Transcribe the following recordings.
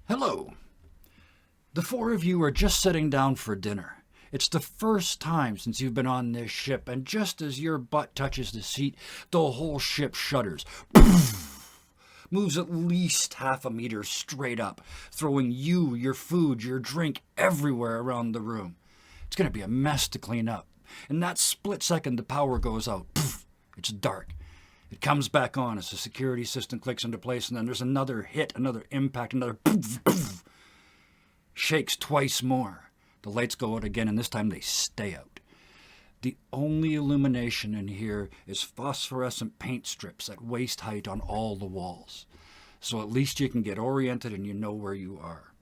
Hello. The four of you are just sitting down for dinner. It's the first time since you've been on this ship, and just as your butt touches the seat, the whole ship shudders. Moves at least half a meter straight up, throwing you, your food, your drink everywhere around the room. It's going to be a mess to clean up. In that split second, the power goes out. It's dark. It comes back on as the security system clicks into place, and then there's another hit, another impact, another poof. Shakes twice more. The lights go out again, and this time they stay out. The only illumination in here is phosphorescent paint strips at waist height on all the walls. So at least you can get oriented and you know where you are.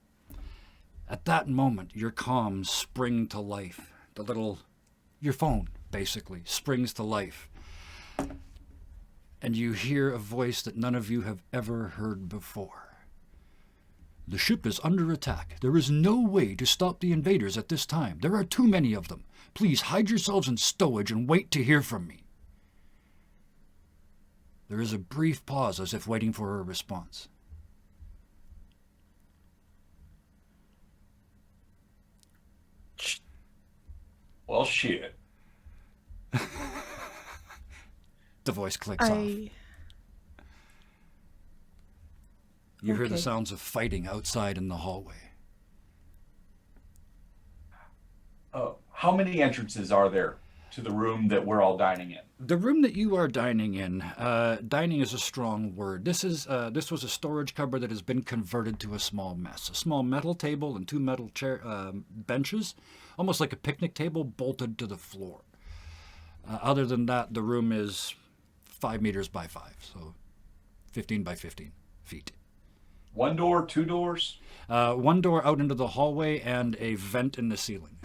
At that moment, your comms spring to life. Your phone, basically, springs to life. And you hear a voice that none of you have ever heard before. The ship is under attack. There is no way to stop the invaders at this time. There are too many of them. Please hide yourselves in stowage and wait to hear from me. There is a brief pause as if waiting for a response. Well, shit. The voice clicks off. You hear the sounds of fighting outside in the hallway. How many entrances are there to the room that we're all dining in? The room that you are dining in, dining is a strong word. This was a storage cupboard that has been converted to a small mess. A small metal table and two metal benches, almost like a picnic table, bolted to the floor. Other than that, the room is 5 meters by 5, so 15 by 15 feet. One door, two doors? One door out into the hallway and a vent in the ceiling.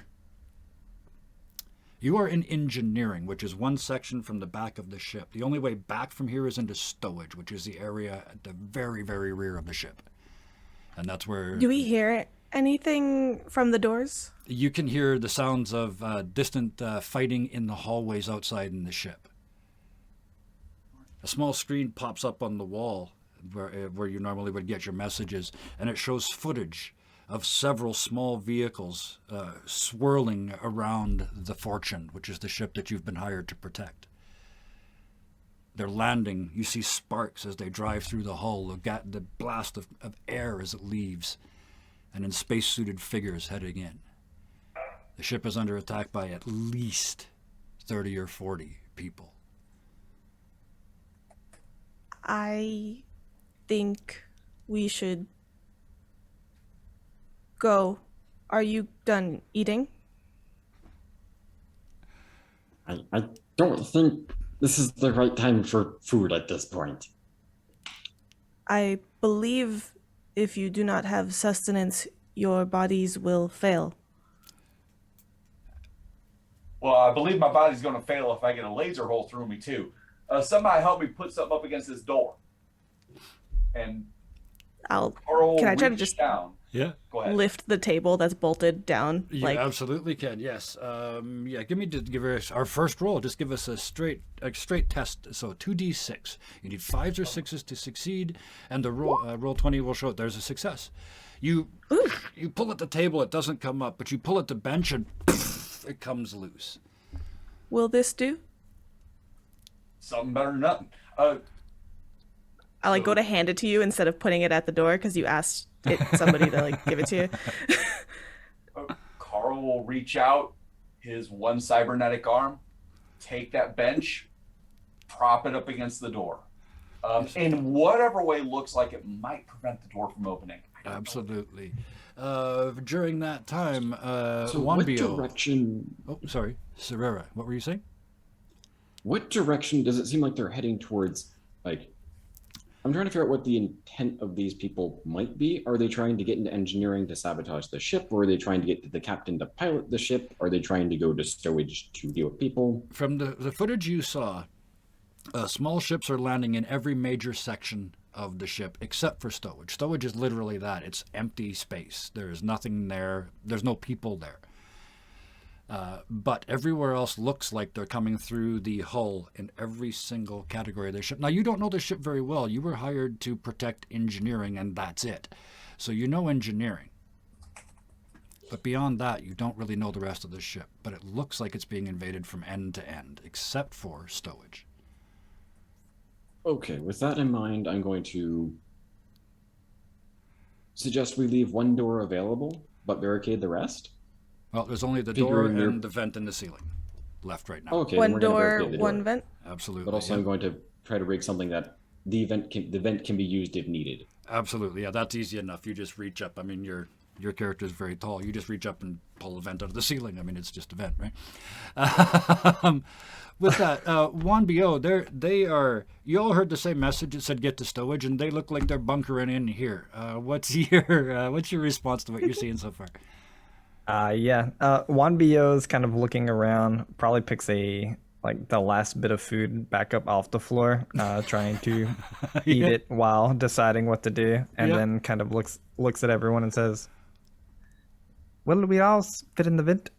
You are in engineering, which is one section from the back of the ship. The only way back from here is into stowage, which is the area at the very, very rear of the ship. And that's where... Do we hear anything from the doors? You can hear the sounds of distant fighting in the hallways outside in the ship. A small screen pops up on the wall where you normally would get your messages, and it shows footage of several small vehicles swirling around the Fortune, which is the ship that you've been hired to protect. They're landing. You see sparks as they drive through the hull, the blast of air as it leaves, and in spacesuited figures heading in. The ship is under attack by at least 30 or 40 people. I think we should go. Are you done eating? I don't think this is the right time for food at this point. I believe if you do not have sustenance, your bodies will fail. Well, I believe my body's going to fail if I get a laser hole through me, too. Somebody help me put something up against this door. And Can I try to just down. Yeah. Go ahead. Lift the table that's bolted down? You absolutely can, yes. Give us our first roll. Just give us a straight test. So 2d6. You need 5s or 6s to succeed, and the roll 20 will show there's a success. You pull at the table, it doesn't come up, but you pull at the bench and it comes loose. Will this do? Something better than nothing. I go to hand it to you instead of putting it at the door because you asked somebody to give it to you. Carl will reach out his one cybernetic arm, take that bench, prop it up against the door. In whatever way looks like it might prevent the door from opening. Absolutely. During that time, So what Wanbio... direction... Oh, sorry. Serrera, what were you saying? What direction does it seem like they're heading towards? I'm trying to figure out what the intent of these people might be. Are they trying to get into engineering to sabotage the ship? Or are they trying to get to the captain to pilot the ship? Are they trying to go to stowage to deal with people? From the footage you saw, small ships are landing in every major section of the ship except for stowage. Stowage is literally that. It's empty space. There's nothing there. There's no people there. But everywhere else looks like they're coming through the hull in every single category of the ship. Now, you don't know the ship very well. You were hired to protect engineering, and that's it. So you know engineering. But beyond that, you don't really know the rest of the ship. But it looks like it's being invaded from end to end, except for stowage. Okay, with that in mind, I'm going to suggest we leave one door available, but barricade the rest. Well, there's only the door Figuring and the vent in the ceiling left right now. Okay, then One we're going to door, barricade the door. one vent. Absolutely. But also, yeah. I'm going to try to rig something that the vent can be used if needed. Absolutely. Yeah, that's easy enough. You just reach up. I mean, your character is very tall. You just reach up and pull a vent out of the ceiling. I mean, it's just a vent, right? With that, Juan B.O., they are. You all heard the same message. It said get to stowage, and they look like they're bunkering in here. What's your response to what you're seeing so far? Juan B.O. is kind of looking around, probably picks the last bit of food back up off the floor, trying to eat it while deciding what to do, and then kind of looks at everyone and says, "Will we all fit in the vent?"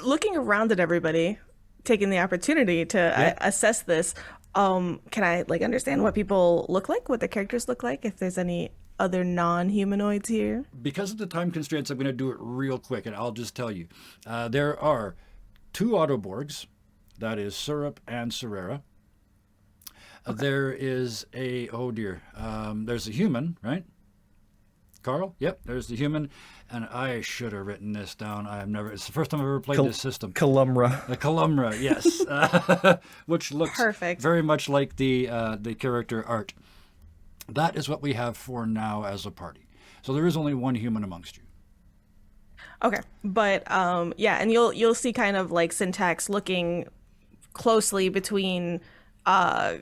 Looking around at everybody, taking the opportunity to assess this, can I understand what people look like, what their characters look like, if there's any other non-humanoids here? Because of the time constraints, I'm going to do it real quick, and I'll just tell you. There are 2 Autoborgs. That is Syrup and Serera. There is there's a human, right? Carl? Yep, there's the human. And I should have written this down. It's the first time I've ever played this system. Columra. The Columra, yes. Which looks Perfect. very much like the character art. That is what we have for now as a party. So there is only one human amongst you. Okay, but and you'll see kind of like Syntax looking closely between Carl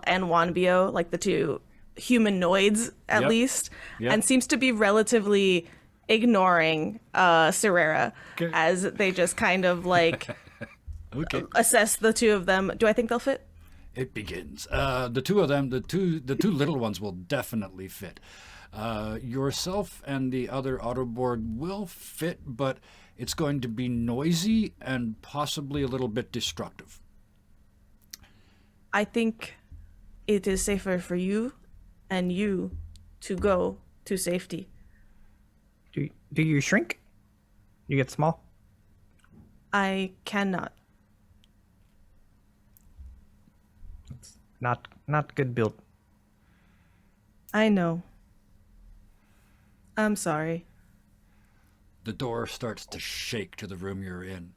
and Wanbio, like the 2 humanoids at least, and seems to be relatively ignoring Serera as they just kind of assess the 2 of them. Do I think they'll fit? It begins. The 2 of them, the two little ones will definitely fit. Yourself and the other Autoborg will fit, but it's going to be noisy and possibly a little bit destructive. I think it is safer for you and you to go to safety. Do you shrink? You get small? I cannot. It's not good build. I know. I'm sorry. The door starts to shake to the room you're in.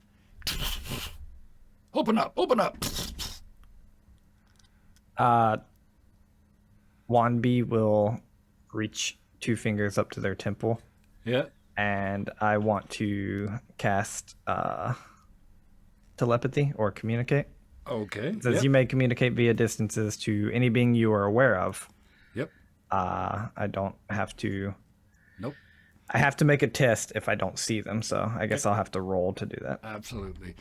Open up! Open up! Wanbi will reach 2 fingers up to their temple. Yeah. And I want to cast telepathy or communicate. Okay. It says you may communicate via distances to any being you are aware of. Yep. I don't have to. Nope. I have to make a test if I don't see them, so I guess I'll have to roll to do that. Absolutely.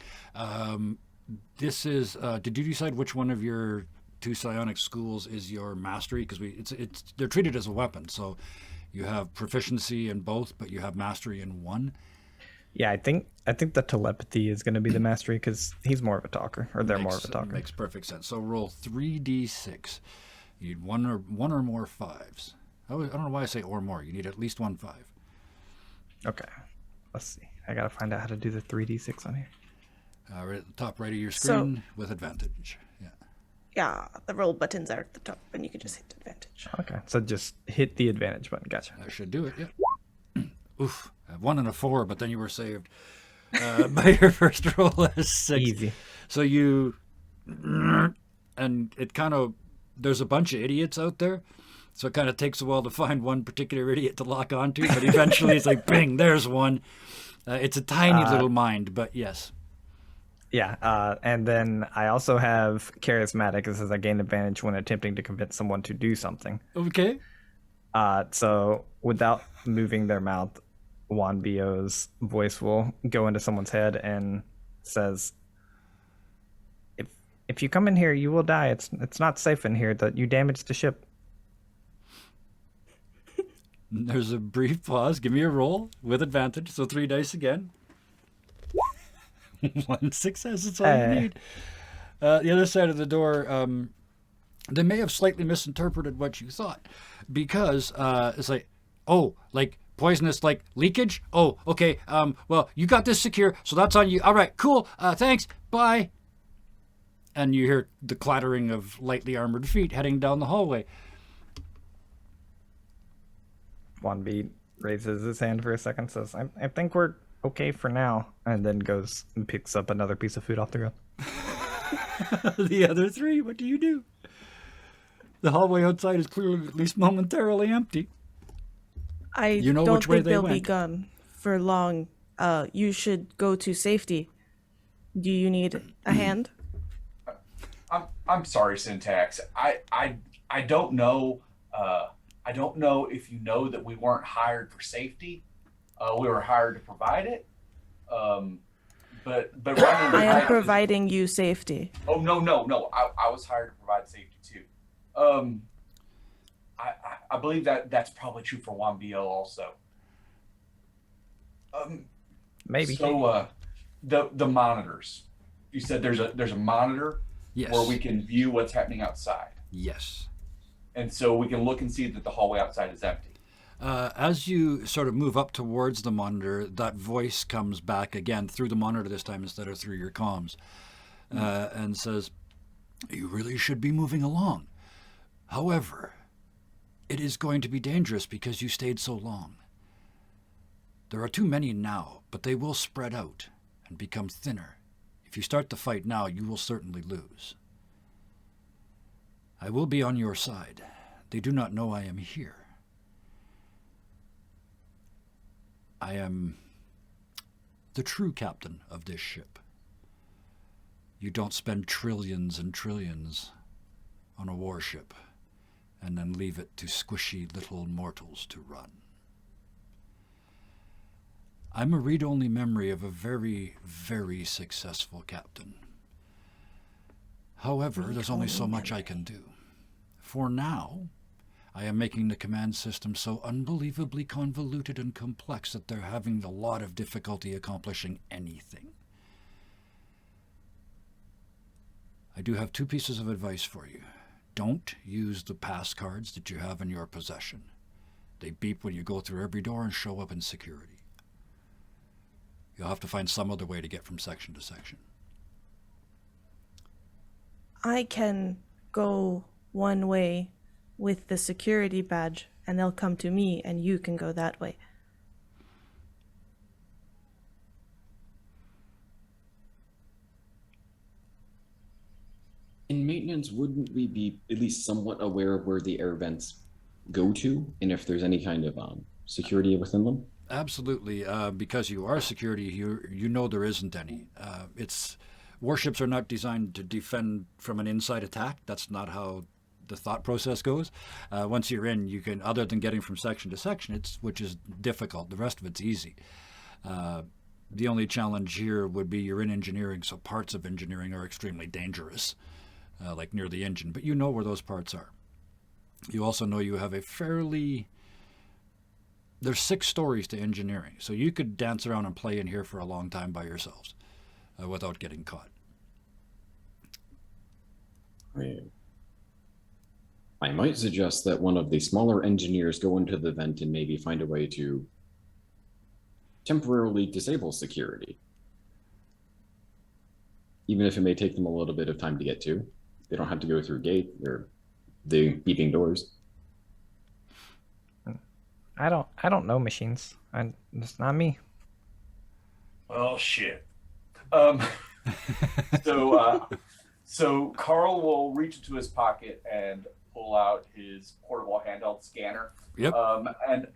This is. Did you decide which one of your 2 psionic schools is your mastery? Because they're treated as a weapon, so you have proficiency in both, but you have mastery in one. Yeah, I think the telepathy is going to be the mastery because he's more of a talker, or they're more of a talker. Makes perfect sense. So roll 3d6. You need one or more 5s. I don't know why I say or more. You need at least 1 5. Okay, let's see. I gotta find out how to do the 3d6 on here. Right at the top right of your screen with advantage. Yeah. Yeah, the roll buttons are at the top, and you can just hit advantage. Okay, so just hit the advantage button. Gotcha. That should do it. Yeah. Oof. I have 1 and a 4, but then you were saved by your first roll as 6. Easy. So you, and it kind of, there's a bunch of idiots out there. So it kind of takes a while to find one particular idiot to lock onto, but eventually it's like, bing, there's one. It's a tiny little mind, but yes. Yeah, and then I also have charismatic. It says I gain advantage when attempting to convince someone to do something. Okay. So without moving their mouth, Juan Bio's voice will go into someone's head and says, "If you come in here, you will die. It's not safe in here. That you damaged the ship." There's a brief pause. Give me a roll with advantage. So 3 dice again. 1 success. It's all you Hey. need. The other side of the door, they may have slightly misinterpreted what you thought, because it's like, oh, like poisonous, like leakage. Oh, okay. Well, you got this secure, so that's on you. All right, cool. Thanks. Bye. And you hear the clattering of lightly armored feet heading down the hallway. 1B raises his hand for a second, says, I think we're okay for now, and then goes and picks up another piece of food off the ground. The other 3, what do you do? The hallway outside is clearly at least momentarily empty. I You know don't which way think they they'll be went. gone for long. You should go to safety. Do you need a hand? I'm sorry, Syntax. I don't know. I don't know if you know that we weren't hired for safety. We were hired to provide it. But running I am behind- providing you safety. Oh no. I was hired to provide safety too. I believe that that's probably true for 1BO also. Maybe. So the monitors. You said there's a monitor Yes. where we can view what's happening outside, Yes. and so we can look and see that the hallway outside is empty. As you sort of move up towards the monitor, that voice comes back again through the monitor this time instead of through your comms, and says, "You really should be moving along. However, it is going to be dangerous because you stayed so long. There are too many now, but they will spread out and become thinner. If you start the fight now, you will certainly lose. I will be on your side. They do not know I am here. I am the true captain of this ship. You don't spend trillions and trillions on a warship and then leave it to squishy little mortals to run. I'm a read-only memory of a very, very successful captain. However, there's only so much I can do. For now, I am making the command system so unbelievably convoluted and complex that they're having a lot of difficulty accomplishing anything. I do have 2 pieces of advice for you. Don't use the pass cards that you have in your possession. They beep when you go through every door and show up in security. You'll have to find some other way to get from section to section. I can go one way with the security badge, and they'll come to me, and you can go that way. In maintenance, wouldn't we be at least somewhat aware of where the air vents go to, and if there's any kind of security within them? Absolutely, because you are security, you know there isn't any. Warships are not designed to defend from an inside attack. That's not how the thought process goes. Once you're in, you can, other than getting from section to section, which is difficult. The rest of it's easy. The only challenge here would be you're in engineering, so parts of engineering are extremely dangerous, like near the engine. But you know where those parts are. You also know you have a fairly... There's 6 stories to engineering, so you could dance around and play in here for a long time by yourselves without getting caught. I might suggest that one of the smaller engineers go into the vent and maybe find a way to temporarily disable security. Even if it may take them a little bit of time to get to. They don't have to go through gate or the beeping doors. I don't know machines. It's not me. Oh shit. So Carl will reach into his pocket and pull out his portable handheld scanner. Yep.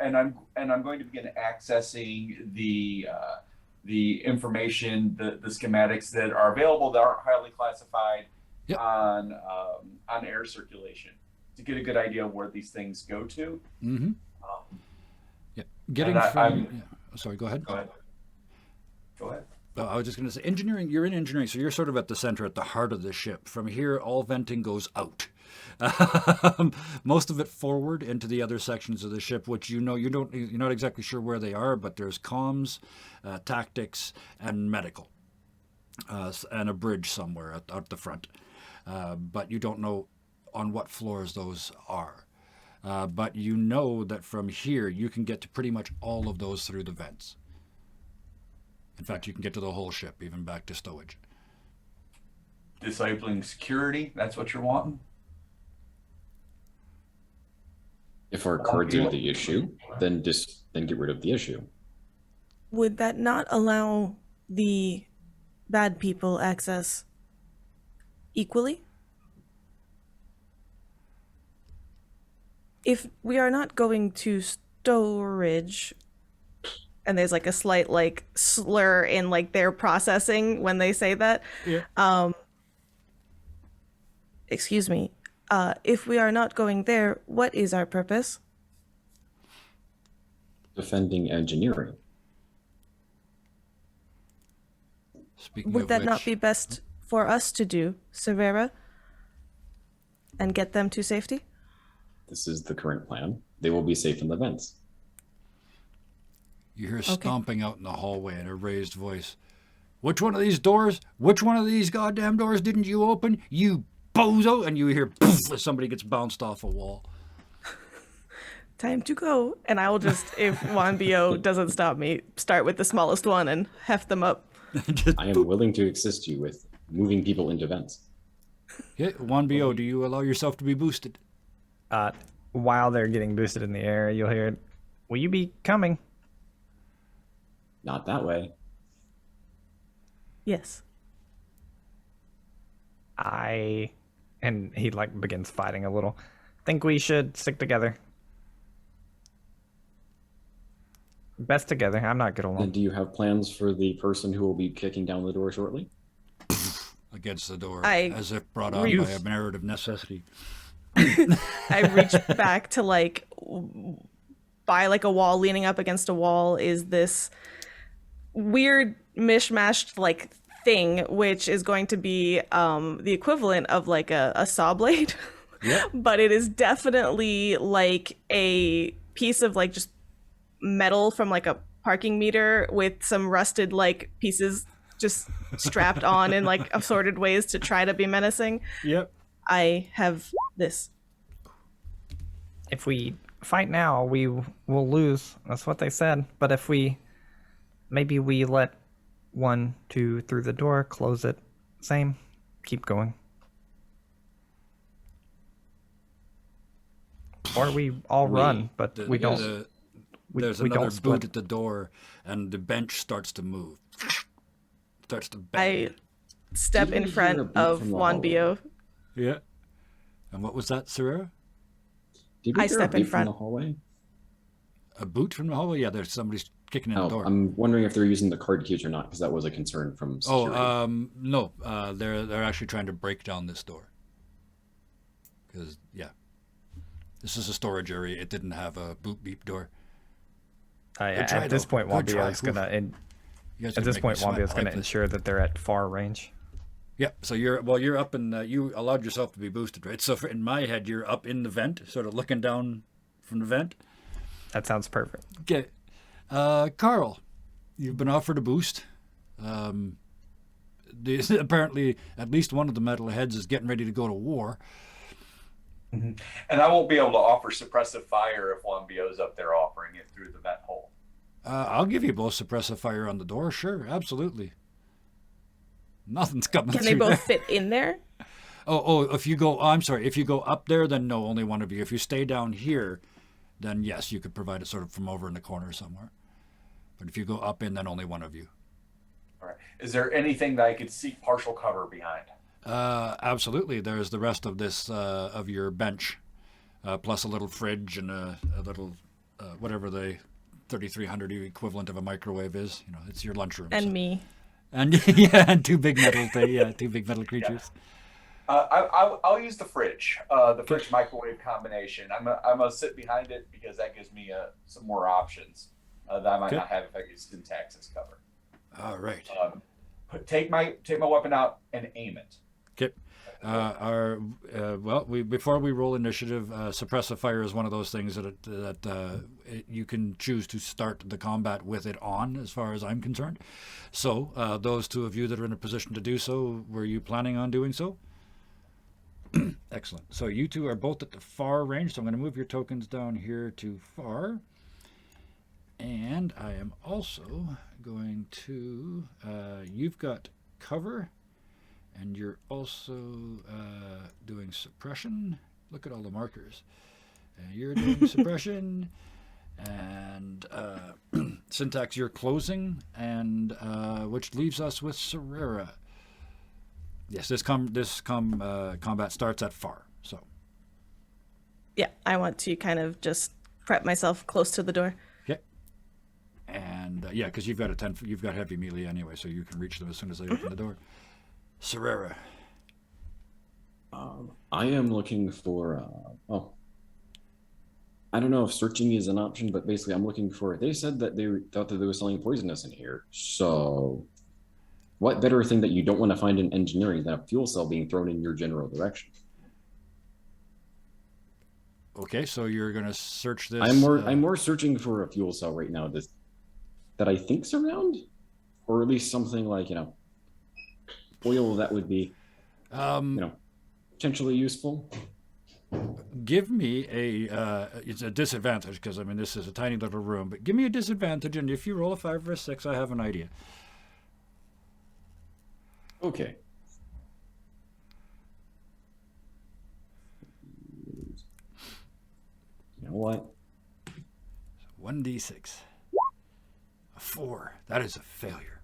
And I'm going to begin accessing the information, the schematics that are available that aren't highly classified. Yep. On air circulation to get a good idea of where these things go to. Mm-hmm. Yeah. Getting and from... Sorry, go ahead. Go ahead. I was just going to say, engineering, you're in engineering, so you're sort of at the center, at the heart of the ship. From here, all venting goes out. Most of it forward into the other sections of the ship, which you're not exactly sure where they are, but there's comms, tactics, and medical, and a bridge somewhere at the front. But you don't know on what floors those are. But you know that from here you can get to pretty much all of those through the vents. In fact, you can get to the whole ship, even back to stowage. Disabling security, that's what you're wanting? If our cards are the issue, then get rid of the issue. Would that not allow the bad people access equally? If we are not going to storage, and there's like a slight like slur in like their processing when they say that. Yeah. Excuse me. If we are not going there, what is our purpose? Defending engineering. Speaking Would of that which, not be best for us to do, Severa? And get them to safety? This is the current plan. They will be safe in the vents. you hear stomping out in the hallway in a raised voice. Which one of these doors? Which one of these goddamn doors didn't you open? You bozo! And you hear poof as somebody gets bounced off a wall. Time to go. And I will just, if Juan Bo doesn't stop me, start with the smallest one and heft them up. I am willing to assist you with moving people into vents. Okay, Juan Bo, do you allow yourself to be boosted? While they're getting boosted in the air, you'll hear, "Will you be coming?" Not that way. Yes. And he like begins fighting a little. Think we should stick together. Best together. I'm not good And alone. do you have plans for the person who will be kicking down the door shortly? Against the door, I as if brought on by a narrative necessity. I reach back to like by like a wall, leaning up against a wall is this weird mishmashed like thing, which is going to be the equivalent of like a saw blade. Yep. But it is definitely like a piece of like just metal from like a parking meter with some rusted like pieces just strapped on in like assorted ways to try to be menacing. Yep. I have this. If we fight now, we will lose. That's what they said. But if maybe we let 1, 2 through the door, close it, same, keep going. Or we all run, but we don't. There's we another don't split. boot at the door, and the bench starts to move. Starts to I bang. step Did in we hear a front beat of from the Juan hallway? Bo. Yeah. And what was that, Sarah? Did we I hear step a in beat front. from the hallway? A boot from the hallway? Yeah, there's somebody's kicking in the Oh, door. I'm wondering if they're using the card keys or not, because that was a concern from security. No. They're actually trying to break down this door. Because this is a storage area. It didn't have a boot beep door. Good try, At this though. point, Good try. Wambio is gonna. You guys At can this make point, me sweat. Wambio is I gonna like this. ensure that they're at far range. Yep. So you're up in. You allowed yourself to be boosted, right? So in my head, you're up in the vent, sort of looking down from the vent. That sounds perfect. Okay. Carl, you've been offered a boost. Apparently, at least one of the metalheads is getting ready to go to war. And I won't be able to offer suppressive fire if Juan Bo's up there offering it through the vent hole. I'll give you both suppressive fire on the door. Sure, absolutely. Nothing's coming Can through they both there. fit in there? If you go, I'm sorry. If you go up there, then no, only one of you. If you stay down here, then yes, you could provide it sort of from over in the corner somewhere. But if you go up in, then only one of you. All right. Is there anything that I could seek partial cover behind? Absolutely. There's the rest of this of your bench, plus a little fridge and a little whatever the 3300 equivalent of a microwave is. You know, it's your lunchroom. And so. me. And and two big metal creatures. I'll use the fridge, the fridge microwave combination. I'm gonna sit behind it because that gives me some more options that I might not have if I use syntaxis cover. All right. Take my weapon out and aim it. Okay. Before we roll initiative, suppressive fire is one of those things that you can choose to start the combat with it on, as far as I'm concerned. So, those two of you that are in a position to do so, were you planning on doing so? Excellent. So you two are both at the far range, so I'm going to move your tokens down here to far. And I am also going to, you've got cover, and you're also doing suppression. Look at all the markers. You're doing suppression, and Syntax, you're closing, and which leaves us with Serera. Yes, this combat starts at far. So. Yeah, I want to kind of just prep myself close to the door. Okay. And yeah, because you've got heavy melee anyway, so you can reach them as soon as they open the door. Serera. I am looking for. I don't know if searching is an option, but basically, I'm looking for. They said that they thought that they were selling poisonous in here. So, what better thing that you don't want to find in engineering than a fuel cell being thrown in your general direction? Okay, so you're gonna search this. I'm more searching for a fuel cell right now that I think's around, or at least something like oil that would be potentially useful. Give me it's a disadvantage because I mean this is a tiny little room, but give me a disadvantage, and if you roll a 5 or a 6, I have an idea. Okay. You know what? 1d6. A 4. That is a failure.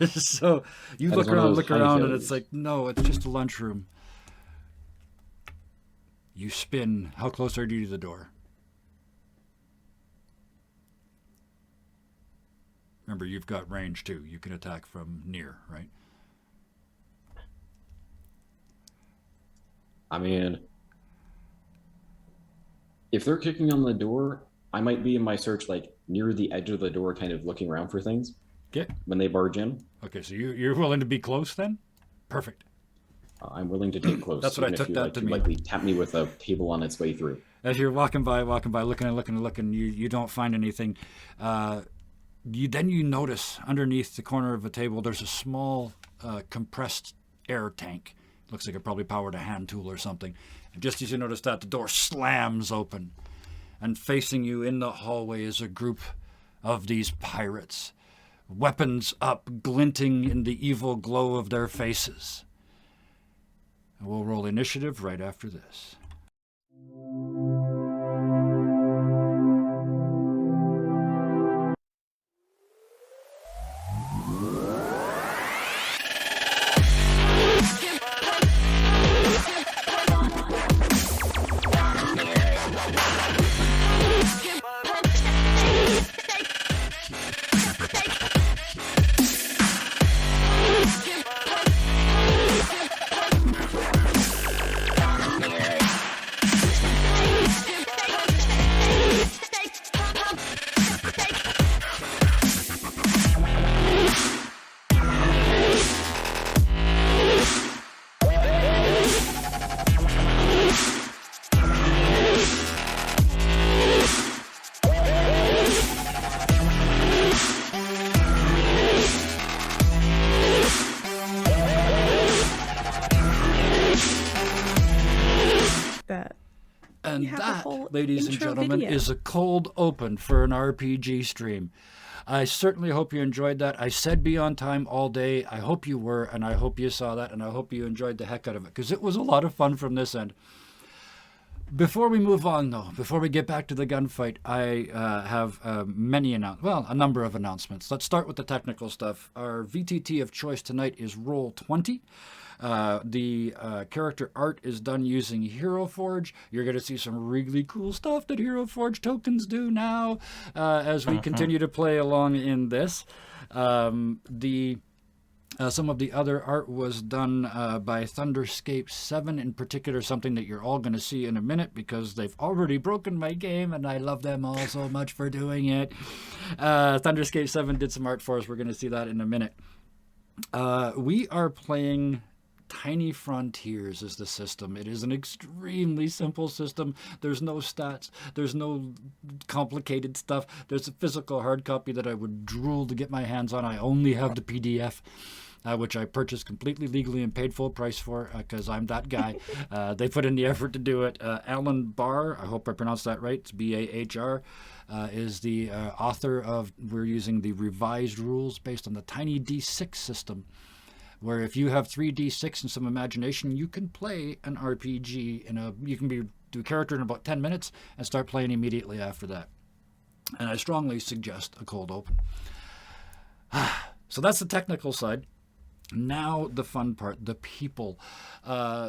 So you look around, and it's like, no, it's just a lunchroom. You spin. How close are you to the door? Remember, you've got range too. You can attack from near, right? I mean, if they're kicking on the door, I might be in my search like near the edge of the door, kind of looking around for things. Okay. When they barge in. Okay, so you're willing to be close then? Perfect. I'm willing to take close. That's what I even took if you that to mean. Likely tap me with a cable on its way through. As you're walking by, looking, you don't find anything. You notice underneath the corner of a table there's a small compressed air tank. Looks like it probably powered a hand tool or something. And just as you notice that, the door slams open, and facing you in the hallway is a group of these pirates, weapons up, glinting in the evil glow of their faces. And we'll roll initiative right after this. And that, ladies and gentlemen, is a cold open for an RPG stream. I certainly hope you enjoyed that. I said be on time all day. I hope you were, and I hope you saw that, and I hope you enjoyed the heck out of it, because it was a lot of fun from this end. Before we move on, though, before we get back to the gunfight, I have a number of announcements. Let's start with the technical stuff. Our VTT of choice tonight is Roll20. The character art is done using Hero Forge. You're going to see some really cool stuff that Hero Forge tokens do now as we continue to play along in this. Some of the other art was done by Thunderscape 7, in particular, something that you're all going to see in a minute because they've already broken my game and I love them all so much for doing it. Thunderscape 7 did some art for us. We're going to see that in a minute. We are playing Tiny Frontiers is the system. It is an extremely simple system. There's no stats. There's no complicated stuff. There's a physical hard copy that I would drool to get my hands on. I only have the PDF. Which I purchased completely legally and paid full price for because I'm that guy. They put in the effort to do it. Alan Barr, I hope I pronounced that right, it's B-A-H-R, is the author of, we're using the revised rules based on the Tiny D6 system, where if you have 3D6 and some imagination, you can play an RPG you can do a character in about 10 minutes and start playing immediately after that. And I strongly suggest a cold open. So that's the technical side. Now the fun part, the people.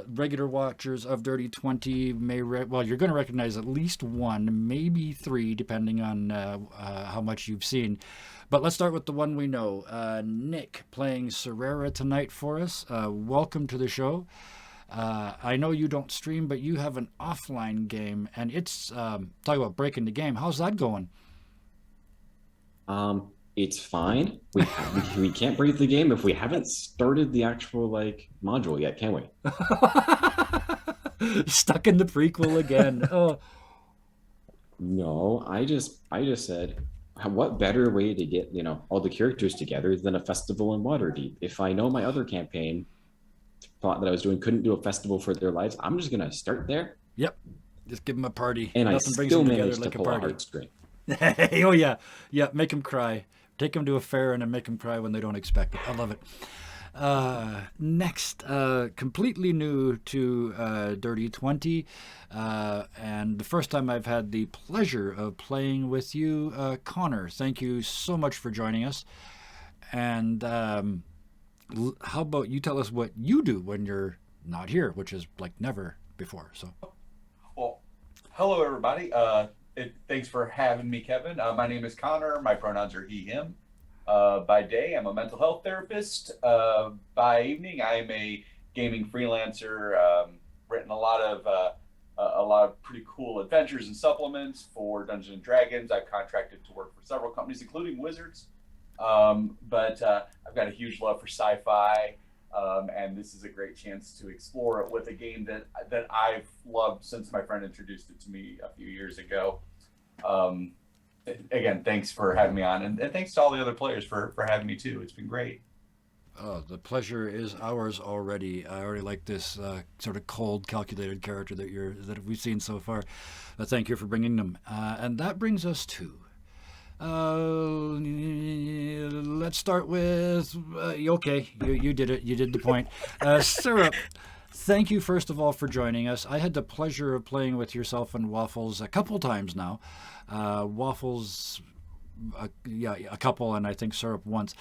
Regular watchers of Dirty 20 may, you're going to recognize at least one, maybe three, depending on how much you've seen. But let's start with the one we know. Nick playing Serrera tonight for us. Welcome to the show. I know you don't stream, but you have an offline game, and it's, talk about breaking the game. How's that going? It's fine. We can't break the game if we haven't started the actual module yet, can we? Stuck in the prequel again. Oh. No, I just said, what better way to get all the characters together than a festival in Waterdeep? If I know my other campaign plot that I was doing couldn't do a festival for their lives, I'm just gonna start there. Yep, just give them a party. And nothing I brings still them together managed like to a pull a party. heartstring. Oh yeah, make them cry. Take them to a fair and then make them cry when they don't expect it. I love it. Next, completely new to Dirty 20, and the first time I've had the pleasure of playing with you, Connor. Thank you so much for joining us. And how about you tell us what you do when you're not here, which is like never before. So, Well, hello everybody. Thanks for having me, Kevin. My name is Connor. My pronouns are he, him. By day, I'm a mental health therapist. By evening, I am a gaming freelancer. Written a lot of pretty cool adventures and supplements for Dungeons and Dragons. I've contracted to work for several companies, including Wizards. But I've got a huge love for sci-fi, and this is a great chance to explore it with a game that I've loved since my friend introduced it to me a few years ago. Again, thanks for having me on, and thanks to all the other players for having me too. It's been great. Oh, the pleasure is ours already. I already like this sort of cold, calculated character that we've seen so far. Thank you for bringing them, and that brings us to. Let's start with okay. You did it. You did the point. Syrup. Thank you first of all for joining us. I had the pleasure of playing with yourself and Waffles a couple times now. Waffles, a couple, and I think Syrup once.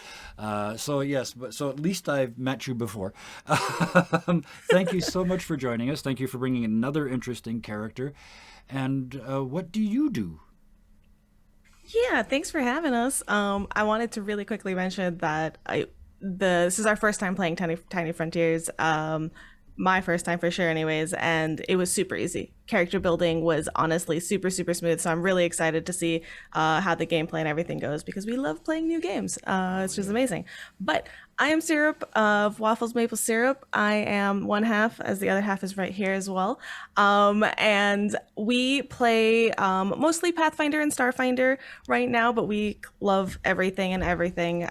So yes, so at least I've met you before. Thank you so much for joining us. Thank you for bringing another interesting character. And what do you do? Yeah, thanks for having us. I wanted to really quickly mention that this is our first time playing Tiny Frontiers. My first time for sure anyways, and it was super easy. Character building was honestly super smooth, so I'm really excited to see how the gameplay and everything goes because we love playing new games. It's just amazing. But I am Syrup of Waffles Maple Syrup. I am one half, as the other half is right here as well. And we play mostly Pathfinder and Starfinder right now, but we love everything and everything.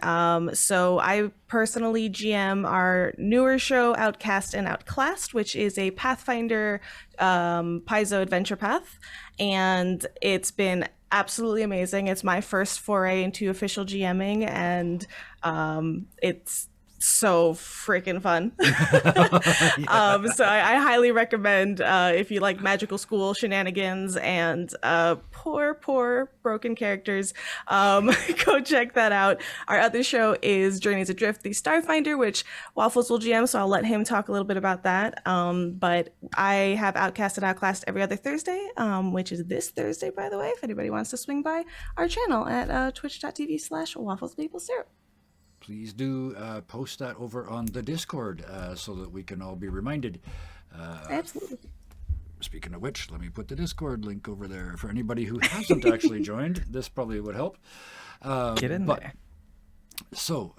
So I personally GM our newer show, Outcast and Outclassed, which is a Pathfinder Paizo adventure path, and it's been absolutely amazing. It's my first foray into official GMing, and it's so freaking fun. So I highly recommend if you like magical school shenanigans and poor broken characters, go check that out. Our other show is Journeys Adrift, the Starfinder, which Waffles will GM, so I'll let him talk a little bit about that. But I have Outcast and Outclassed every other Thursday, which is this Thursday, by the way, if anybody wants to swing by our channel at twitch.tv/wafflesmaplesyrup. Please do post that over on the Discord so that we can all be reminded. Absolutely. Speaking of which, let me put the Discord link over there for anybody who hasn't actually joined. This probably would help. Get in there. So,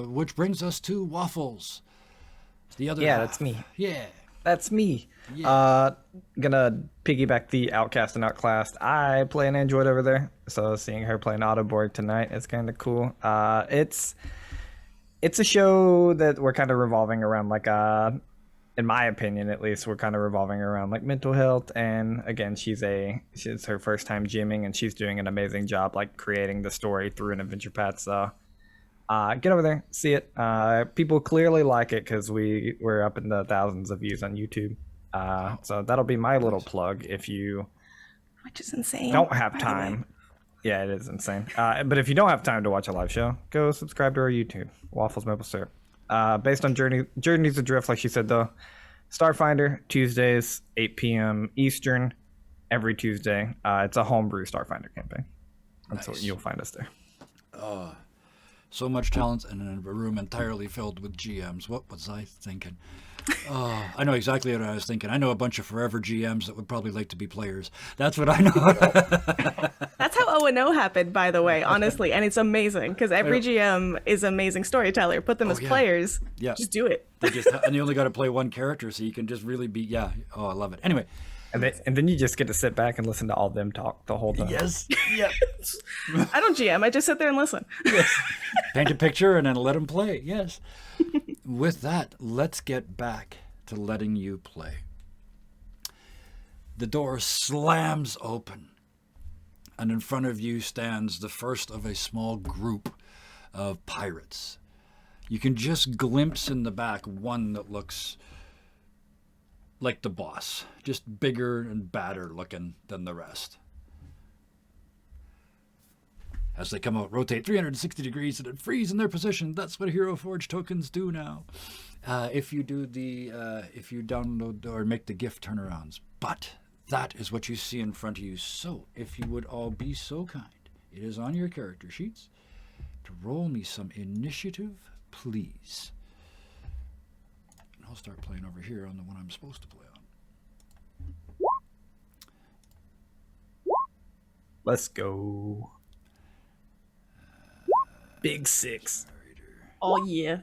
which brings us to Waffles. The other Yeah, half. that's me. Yeah. That's me. Yeah. Gonna piggyback the Outcast and Outclassed. I play an android over there, so seeing her play an Autoborg tonight is kind of cool. It's a show that we're kind of revolving around, like in my opinion at least, we're kind of revolving around like mental health. And again, she's her first time gymming, and she's doing an amazing job like creating the story through an adventure path. So get over there, see it. People clearly like it because we're up in the thousands of views on YouTube. So that'll be my little plug if you Which is insane. don't have by the way. time. Yeah, it is insane. But if you don't have time to watch a live show, go subscribe to our YouTube, Waffles Maple Syrup. Based on Journeys Adrift, like she said though, Starfinder, Tuesdays, 8 p.m. Eastern, every Tuesday. It's a homebrew Starfinder campaign. And so Nice. you'll find us there. So much talent and in a room entirely filled with GMs. What was I thinking? I know exactly what I was thinking. I know a bunch of forever GMs that would probably like to be players. That's what I know. That's how O&O happened, by the way, honestly. And it's amazing because every GM is an amazing storyteller. Put them as yeah. players. Yeah. Just do it. And you only got to play one character, so you can just really be. Yeah. Oh, I love it. Anyway. And then you just get to sit back and listen to all them talk the whole time. Yes. Yeah. I don't GM. I just sit there and listen. Paint a picture and then let them play. Yes. With that, let's get back to letting you play. The door slams open, and in front of you stands the first of a small group of pirates. You can just glimpse in the back one that looks like the boss, just bigger and badder looking than the rest. As they come out, rotate 360 degrees and then freeze in their position. That's what Hero Forge tokens do now. If you download or make the gift turnarounds. But that is what you see in front of you. So if you would all be so kind, it is on your character sheets to roll me some initiative, please. And I'll start playing over here on the one I'm supposed to play on. Let's go. Big 6. Oh, yeah.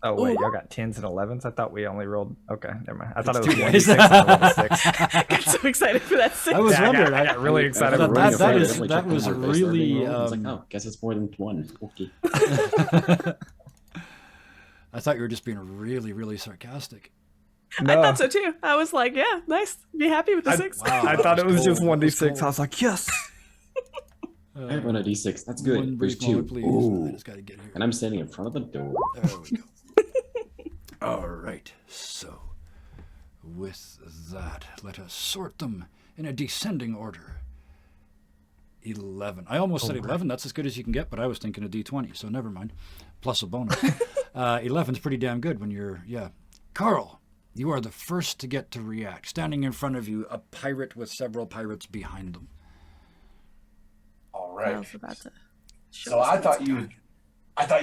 Oh wait, Ooh. y'all got 10s and 11s. I thought we only rolled. Okay, never mind. I thought it It's was two 1d6 dice. and I rolled a 6. I got so excited for that six. I was Yeah, wondering. I got really excited. thought for that- rolling that a is- six. that was really, It's like, oh, guess it's more than one. Okay. I thought you were just being really, really sarcastic. I thought so too. I was like, yeah, nice. Be happy with the six. Wow. I thought it was just cold. That was 1d6. I cold. was like, yes. I have one at D6. That's good. One There's brief moment, two. please. Ooh. I just got to get here. And I'm standing in front of the door. There we go. All right. So, with that, let us sort them in a descending order. 11. I almost said 11. That's as good as you can get, but I was thinking of D20, so never mind. Plus a bonus. 11's pretty damn good when you're, yeah. Carl, you are the first to get to react. Standing in front of you, a pirate with several pirates behind them. All I right. was about to show So us I what's thought going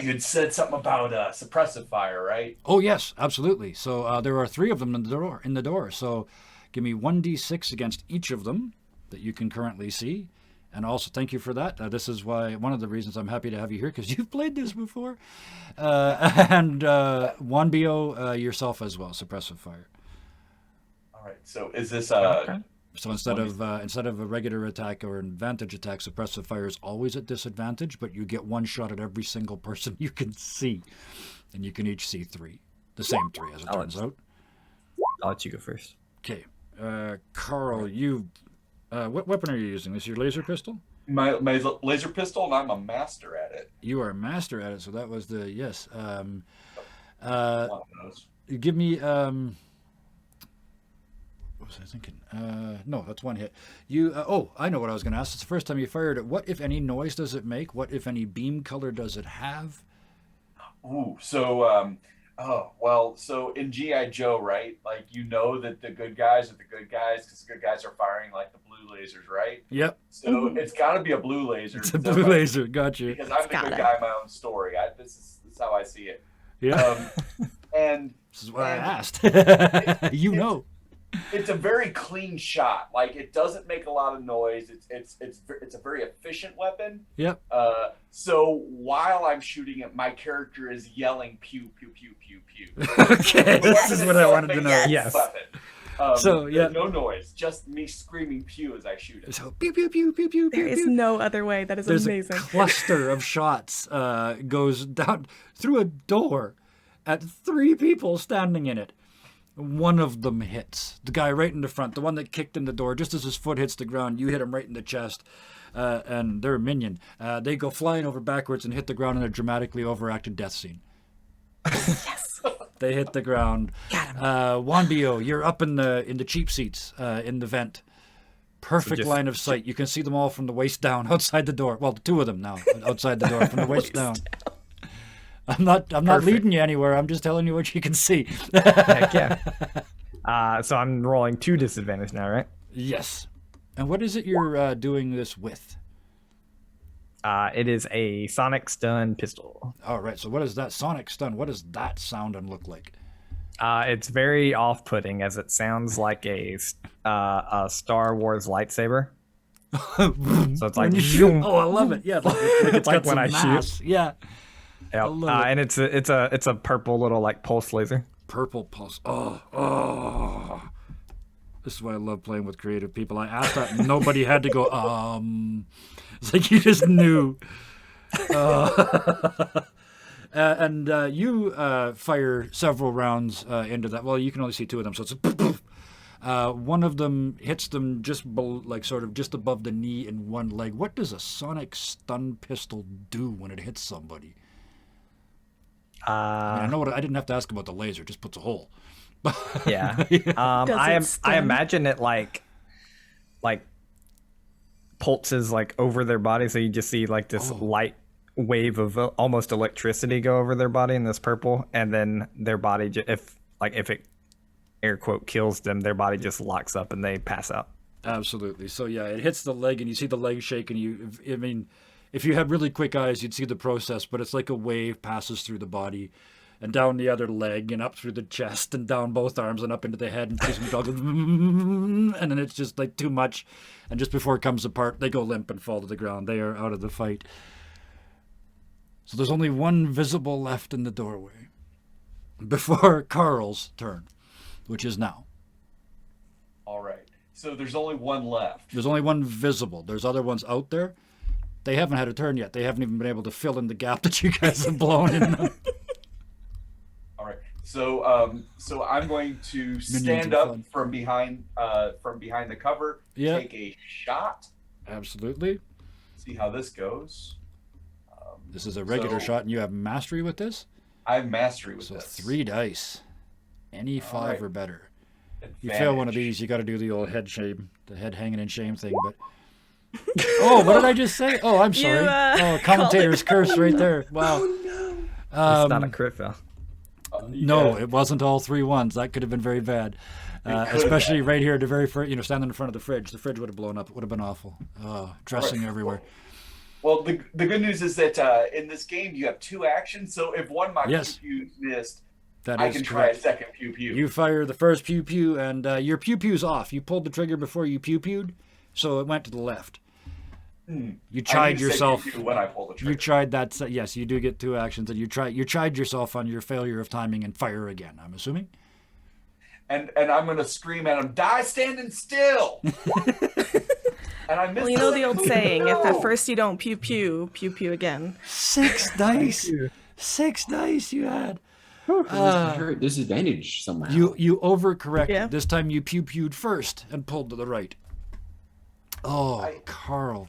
you had said something about suppressive fire, right? Oh, yes, absolutely. So there are 3 of them in the door. So give me 1d6 against each of them that you can currently see. And also, thank you for that. This is one of the reasons I'm happy to have you here, because you've played this before. And 1BO yourself as well, suppressive fire. All right. So is this Okay. So instead of a regular attack or an advantage attack, suppressive fire is always at disadvantage, but you get one shot at every single person you can see. And you can each see 3. The same 3, as it turns out. I'll let you go first. Okay. Carl, you... what weapon are you using? Is your laser pistol? my laser pistol, and I'm a master at it. You are a master at it, so that was the... Yes. One of those. Give me... what was I thinking? No, that's one hit. You... I know what I was going to ask. It's the first time you fired it. What, if any, noise does it make? What, if any, beam color does it have? Ooh, so so in G.I. Joe, right? Like, you know that the good guys are the good guys because the good guys are firing like the blue lasers, right? Yep. So it's got to be a blue laser. It's a blue laser. Gotcha. Because I'm the Gotta. good guy in my own story. This is how I see it. Yeah. And This is what I and asked. You know. it's a very clean shot. Like it doesn't make a lot of noise. It's a very efficient weapon. Yep. So while I'm shooting it, my character is yelling pew pew pew pew pew. Okay, this is what I wanted to know. Yes. Weapon. So, yeah. no noise, just me screaming pew as I shoot it. So pew pew pew pew pew There pew. is pew. no other way. That is There's amazing. a cluster of shots goes down through a door at 3 people standing in it. One of them hits the guy right in the front, the one that kicked in the door. Just as his foot hits the ground, you hit him right in the chest, and they're a minion. They go flying over backwards and hit the ground in a dramatically overacted death scene. Yes. They hit the ground. Wanbio, you're up in the cheap seats in the vent. Perfect just- line of sight. You can see them all from the waist down outside the door. Well, the 2 of them now outside the door from the waist down. I'm not leading you anywhere. I'm just telling you what you can see. Heck yeah. So I'm rolling 2 disadvantage now, right? Yes. And what is it you're doing this with? It is a sonic stun pistol. All right. So what is that sonic stun? What does that sound and look like? It's very off-putting as it sounds like a Star Wars lightsaber. So it's like, When you shoot. Oh, I love it. Yeah, like it's Like got when some I mass. Yeah. Yep. love it. And it's a purple little like pulse laser. Purple pulse. Oh. This is why I love playing with creative people. I asked that, and nobody had to go, It's like you just knew. And you fire several rounds into that. Well, you can only see 2 of them, so it's poof, poof. One of them hits them sort of just above the knee in one leg. What does a sonic stun pistol do when it hits somebody? I know what I didn't have to ask about the laser. It just puts a hole. Yeah. Does I it stun? imagine it like pulses like over their body, so you just see like this light wave of almost electricity go over their body in this purple, and then their body if it air quote kills them, their body just locks up and they pass out. Absolutely. So yeah, it hits the leg, and you see the leg shake, and if you had really quick eyes, you'd see the process, but it's like a wave passes through the body and down the other leg and up through the chest and down both arms and up into the head, and and then it's just like too much, and just before it comes apart, they go limp and fall to the ground. They are out of the fight. So there's only one visible left in the doorway before Carl's turn, which is now. All right. So there's only one left. There's only one visible. There's other ones out there. They haven't had a turn yet. They haven't even been able to fill in the gap that you guys have blown in. All right. So I'm going to stand are up fun. from behind the cover, Yeah. take a shot, Absolutely. see how this goes. This is a regular So- shot, and you have mastery with this. I have mastery with So this. 3 dice. Any 5 right. or better. You fail one of Advantage. these, you got to do the old head shame, the head hanging in shame thing. But oh, what did I just say? Oh, I'm sorry. Oh, commentator's curse right there. Wow. It's not a crit fail. No, Yeah. it wasn't all 3 ones. That could have been very bad. Especially right here at the very first, standing in front of the fridge. The fridge would have blown up. It would have been awful. Dressing everywhere. Well, the good news is that in this game you have 2 actions. So if one of my Yes. pew-pews missed, That I is can try a correct. second pew-pew. You fire the first pew pew, and your pew pew's off. You pulled the trigger before you pew pewed, so it went to the left. You I chide need to say yourself. pew-pew when I pull the trigger. You tried that. Yes, you do get 2 actions, and you chide yourself on your failure of timing and fire again. I'm assuming. And I'm going to scream at him, "Die standing still!" And I missed. Well, you know the old saying, if No. at first you don't pew pew, pew pew again. 6 dice. 6 dice you had. Disadvantage somehow. You overcorrected. Yeah. This time you pew pewed first and pulled to the right. Oh, Carl.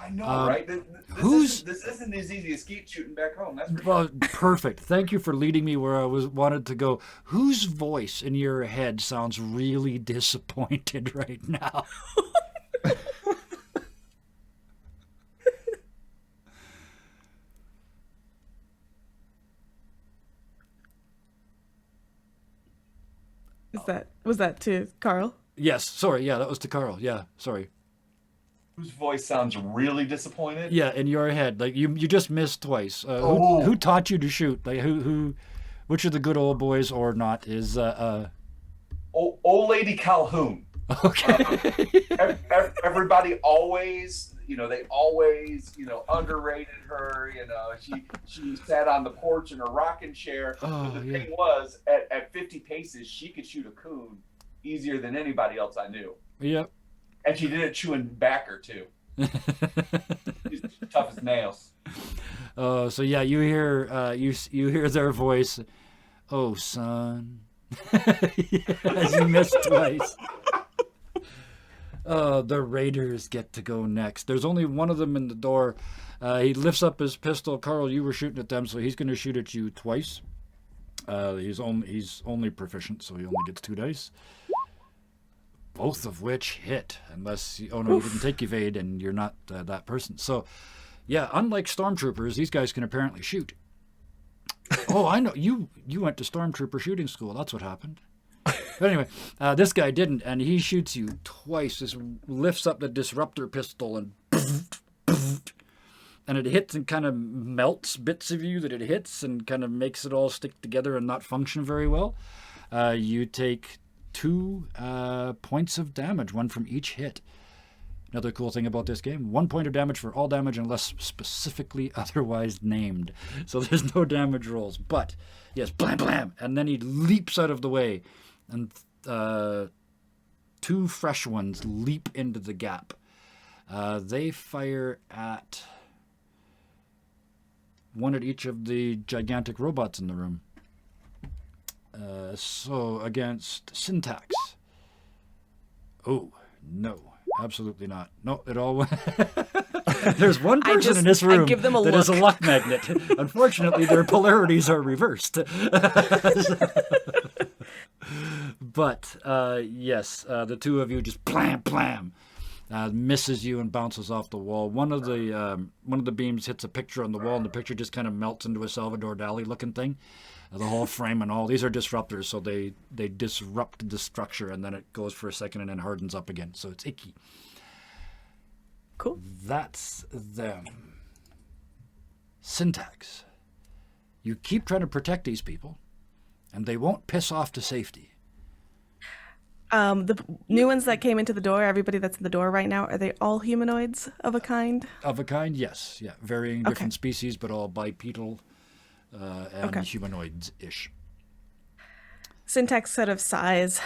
I know, right? who's- This isn't as easy as skeet shooting back home. That's for sure. Well, perfect. Thank you for leading me where I wanted to go. Whose voice in your head sounds really disappointed right now? Was that to Carl? Yes. Sorry. Yeah, that was to Carl. Yeah. Sorry. Whose voice sounds really disappointed? Yeah, in your head, like you just missed twice. Oh. Who taught you to shoot? Like which of the good old boys or not is Old Old Lady Calhoun. Okay. Everybody always, they always, underrated her. She sat on the porch in her rocking chair. Oh, But the yeah. thing was, at 50 paces, she could shoot a coon easier than anybody else I knew. Yep. And she did it chewing backer too. She's tough as nails. So yeah, you hear you hear their voice. Oh, son. As you missed twice. The Raiders get to go next. There's only one of them in the door. He lifts up his pistol. Carl, you were shooting at them, so he's going to shoot at you twice. He's only proficient, so he only gets 2 dice. Both of which hit, unless you didn't take evade, and you're not that person. So, yeah, unlike stormtroopers, these guys can apparently shoot. Oh, I know. You went to stormtrooper shooting school. That's what happened. But anyway, this guy didn't, and he shoots you twice. Just lifts up the disruptor pistol and it hits and kind of melts bits of you that it hits and kind of makes it all stick together and not function very well. You take 2 points of damage, 1 from each hit. Another cool thing about this game, 1 point of damage for all damage unless specifically otherwise named. So there's no damage rolls. But, yes, blam, blam. And then he leaps out of the way. And 2 fresh ones leap into the gap. They fire at 1 at each of the gigantic robots in the room. So against Syntax. Oh, no. Absolutely not. No, it all. There's one person in this room give them a that look. is a luck magnet. Unfortunately, their polarities are reversed. But yes, the 2 of you just plam plam, misses you and bounces off the wall. One of the beams hits a picture on the wall, and the picture just kind of melts into a Salvador Dali looking thing. The whole frame and all. These are disruptors, so they disrupt the structure, and then it goes for a second and then hardens up again. So it's icky. Cool. That's them. Syntax. You keep trying to protect these people, and they won't piss off to safety. The new ones that came into the door, everybody that's in the door right now, are they all humanoids of a kind? Of a kind, yes. Yeah, varying Okay. different species, but all bipedal and Okay. humanoids-ish. Syntax sort of sighs.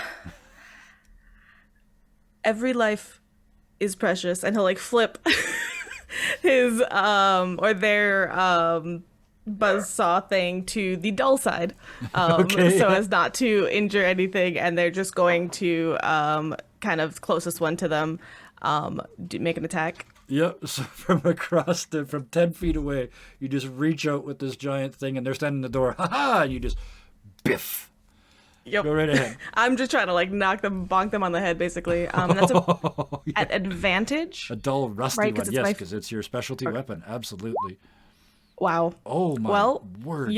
Every life is precious, and he'll like flip his or their buzzsaw thing to the dull side, Okay. so as not to injure anything, and they're just going to kind of closest one to them make an attack. Yep, so from 10 feet away, you just reach out with this giant thing, and they're standing in the door. Ha-ha! And you just biff. Yep. Go right ahead. I'm just trying to like bonk them on the head, basically. That's Oh, yeah. at advantage. A dull, rusty Right, 'cause one, it's yes, my- because it's your specialty weapon. Absolutely. Wow. Oh, my Well, word.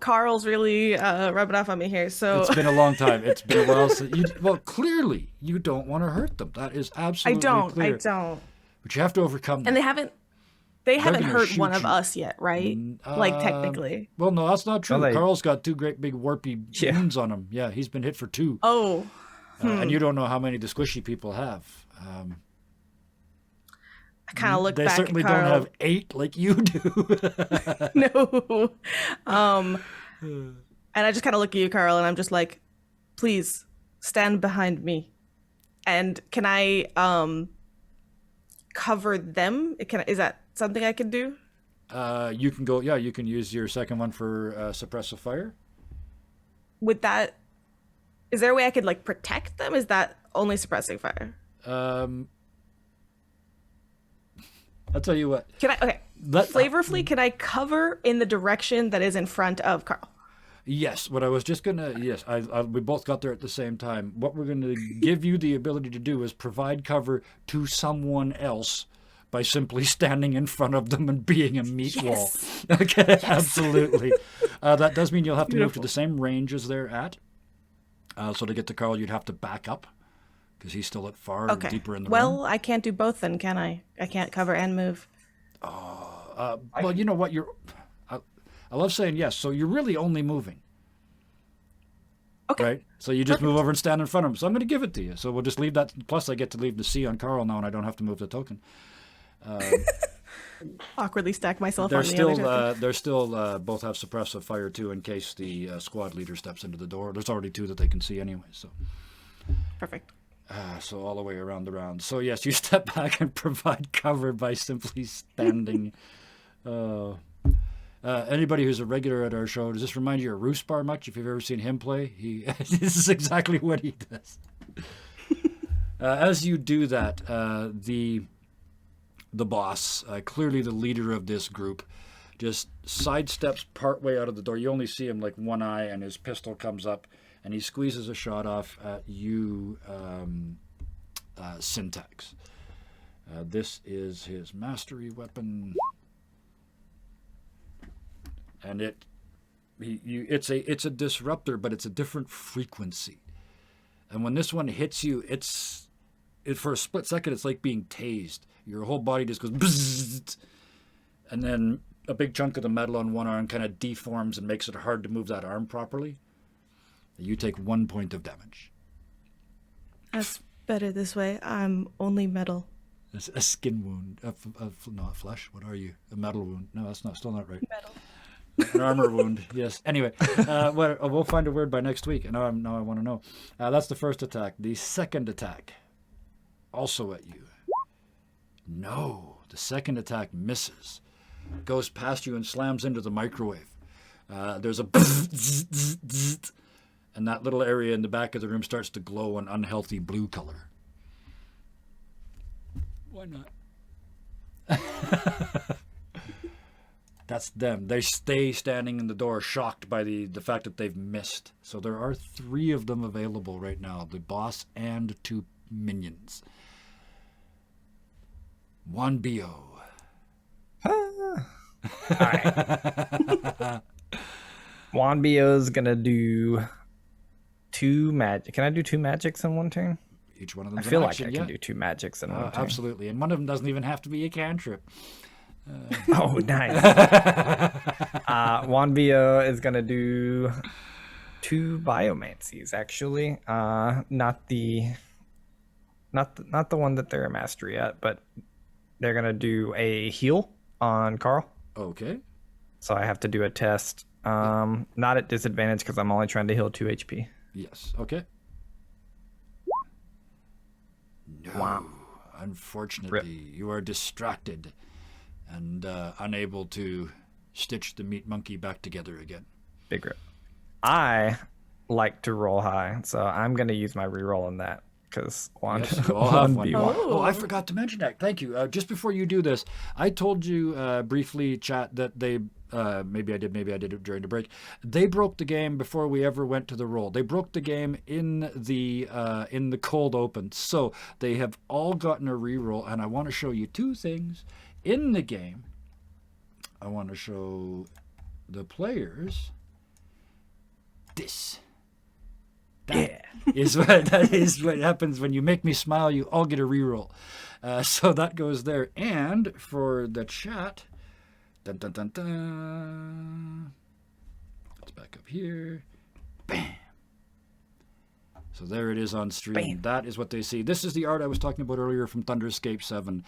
Carl's really rubbing off on me here. So It's been a long time. It's been a while since well, clearly, you don't want to hurt them. That is I absolutely don't. clear. I don't. But you have to overcome that. And they haven't gonna hurt shoot one of you. us yet, right? Like technically. Well, no, that's not true. Well, Carl's got 2 great big warpy Yeah. wounds on him. Yeah, he's been hit for 2. Oh, And you don't know how many the squishy people have. I kind of look They back certainly at Carl. don't have 8 like you do. No. And I just kind of look at you, Carl, and I'm just like, please stand behind me. And can I cover them? Is that something I can do? You can go, yeah, you can use your second one for suppressive fire. With that, is there a way I could like protect them? Is that only suppressing fire? I'll tell you what. Can I? Okay. Flavorfully, can I cover in the direction that is in front of Carl? Yes, what I was just gonna. Yes, we both got there at the same time. What we're gonna give you the ability to do is provide cover to someone else by simply standing in front of them and being a meat wall. Okay, absolutely. That does mean you'll have to move to the same range as they're at. So to get to Carl, you'd have to back up because he's still at far deeper in the room. Well, I can't do both then, can I? I can't cover and move. Well, you know what? I love saying yes. So you're really only moving. Okay. Right? So you just move over and stand in front of him. So I'm going to give it to you. So we'll just leave that. Plus, I get to leave the C on Carl now, and I don't have to move the token. Awkwardly stack myself They're on the still, other token. they're still both have suppressive fire too, in case the squad leader steps into the door. There's already 2 that they can see anyway. So, Perfect. so all the way around the round. So yes, you step back and provide cover by simply standing. Anybody who's a regular at our show, does this remind you of Roosbar much? If you've ever seen him play, this is exactly what he does. As you do that, the boss, clearly the leader of this group, just sidesteps partway out of the door. You only see him like one eye, and his pistol comes up, and he squeezes a shot off at you, Syntax. This is his mastery weapon, and it's a disruptor, but it's a different frequency. And when this one hits you, for a split second, it's like being tased. Your whole body just goes bzzzt, and then a big chunk of the metal on one arm kind of deforms and makes it hard to move that arm properly. You take 1 point of damage. That's better this way. I'm only metal. It's a skin wound. Not flesh. What are you? A metal wound. No, that's still not right. Metal. An armor wound. Yes. Anyway, we'll find a word by next week. Now I want to know. That's the first attack. The second attack, also at you. No, the second attack misses. Goes past you and slams into the microwave. There's a bzzzt, and that little area in the back of the room starts to glow an unhealthy blue color. Why not? That's them. They stay standing in the door, shocked by the fact that they've missed. So there are 3 of them available right now, the boss and 2 minions. Juan Bio. Alright. Juan Bio's gonna do 2 magic. Can I do 2 magics in one turn? Each one of them. I feel like I can do 2 magics in one turn. Absolutely, and one of them doesn't even have to be a cantrip. Oh, nice. Juan Bio is gonna do 2 biomancies. Actually, not the one that they're a mastery at, but they're gonna do a heal on Carl. Okay. So I have to do a test. Not at disadvantage because I'm only trying to heal 2 HP. Yes. Okay. No. Wow. Unfortunately, you are distracted and unable to stitch the meat monkey back together again. Big rip. I like to roll high, so I'm gonna use my reroll on that because Yes, you all have one. Oh. Oh, I forgot to mention that. Thank you. Just before you do this, I told you briefly, chat, that they maybe I did it during the break. They broke the game before we ever went to the roll. They broke the game in the cold open. So they have all gotten a reroll, and I want to show you 2 things in the game. I want to show the players this. That is what happens when you make me smile. You all get a reroll. So that goes there. And for the chat, dun, dun, dun, dun. Let's back up here. Bam. So there it is on stream. Bam. That is what they see. This is the art I was talking about earlier from Thunderscape 7.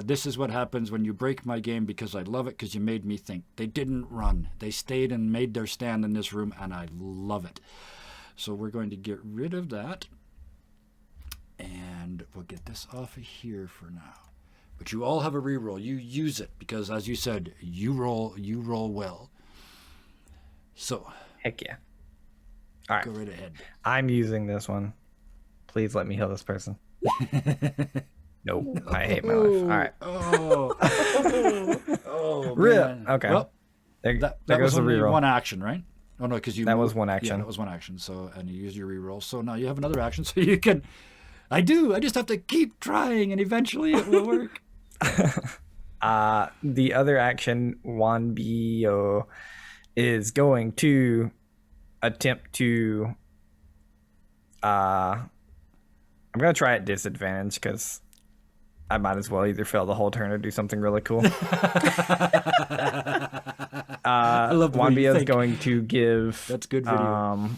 This is what happens when you break my game because I love it, because you made me think. They didn't run. They stayed and made their stand in this room, and I love it. So we're going to get rid of that, and we'll get this off of here for now. But you all have a reroll. You use it because, as you said, you roll well. So Heck yeah. All right. go right ahead. I'm using this one. Please let me heal this person. Nope. I hate my life. All right. Oh Rip. man. Okay. Well, There that goes was the only reroll. one action, right? Oh no, because you That was moved. one Yeah, action. that was one action. So, and you use your reroll. So now you have another action. So you can. I just have to keep trying, and eventually it will work. The other action, Juan Bio is going to attempt to. I'm gonna try at disadvantage because I might as well either fail the whole turn or do something really cool. I love the way Juan you Bio is think. going to give. That's good video.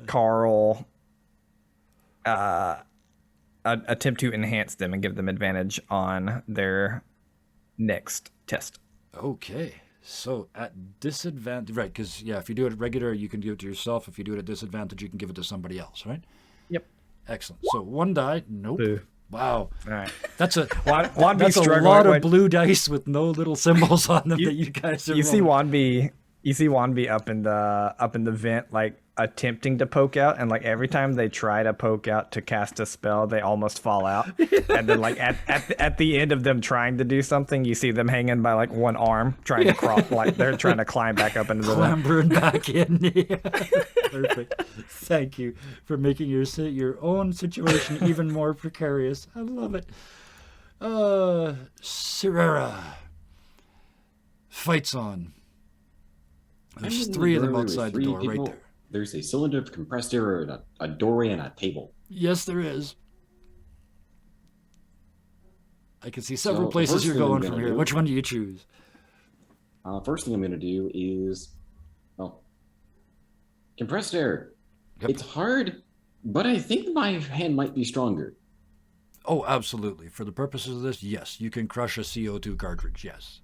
Carl attempt to enhance them and give them advantage on their next test. Okay. So at disadvantage, right? Because if you do it regular, you can give it to yourself. If you do it at disadvantage, you can give it to somebody else, right? Yep. Excellent. So one die. Nope. Boo. Wow. All right. That's a Wanby that's a struggling lot of with- blue dice with no little symbols on them that you guys are. You see rolling. Wanby up in the vent, like attempting to poke out, and like every time they try to poke out to cast a spell, they almost fall out. And then like at the end of them trying to do something, you see them hanging by like one arm, trying to crawl, like they're trying to climb back up into the vent. Clambering back in. Yeah. Perfect. Thank you for making your own situation even more precarious. I love it. Serera. Fights on. There's I'm in three of them doorway with outside the 3 door right people. there. There's a cylinder of compressed air, and a doorway, and a table. Yes, there is. I can see several So, the places first you're thing I'm going gonna from here. do- Which one do you choose? First thing I'm going to do is, compressed air. Yep. It's hard, but I think my hand might be stronger. Oh, absolutely. For the purposes of this, yes, you can crush a CO2 cartridge. Yes,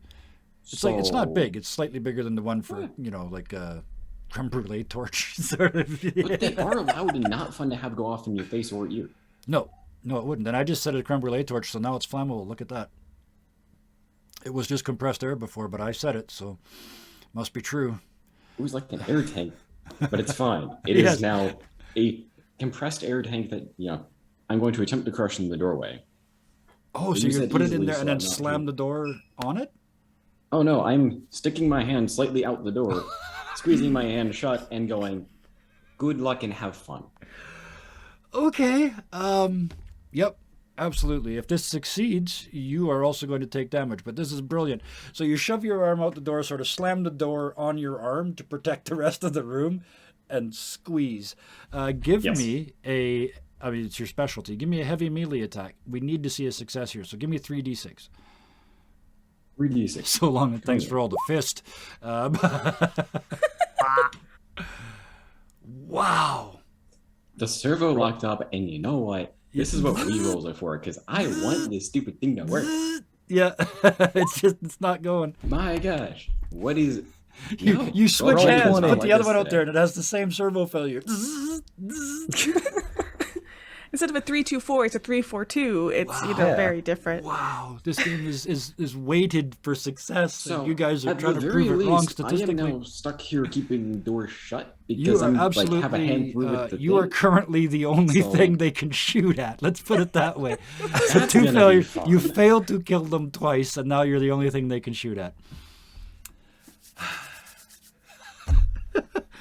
it's not big. It's slightly bigger than the one for like a creme brulee torch sort of. But they are loud and not fun to have go off in your face or ear. No, it wouldn't. And I just set a creme brulee torch, so now it's flammable. Look at that. It was just compressed air before, but I set it, so must be true. It was like an air tank, but it's fine. It Yes. is now a compressed air tank that I'm going to attempt to crush in the doorway. Oh, so You you said put it in easily, there so and then I'm not slam sure. the door on it? Oh no, I'm sticking my hand slightly out the door, squeezing my hand shut, and going, "Good luck and have fun." Okay. Yep. Absolutely. If this succeeds, you are also going to take damage. But this is brilliant. So you shove your arm out the door, sort of slam the door on your arm to protect the rest of the room, and squeeze. Give Yes. me it's your specialty. Give me a heavy melee attack. We need to see a success here. So give me 3d6. 3d6. So long, and thanks for all the fist. Wow. The servo locked up, and you know what? This is what re-rolls are for, because I want this stupid thing to work. Yeah, it's not going. My gosh, what is? You switch roll hands, 20. put the other one out Like there, and it has the same servo failure. Instead of a 3-2-4, it's a 3-4-2. It's very different. Wow, this game is weighted for success, So and you guys are at trying the to very prove it wrong least, I am statistically. now stuck here keeping the door shut You because are I'm absolutely. have a hand through with the you are thing. currently the only So- thing they can shoot at. Let's put it that way. So That's 2 gonna be failures. fun. You failed to kill them twice, and now you're the only thing they can shoot at.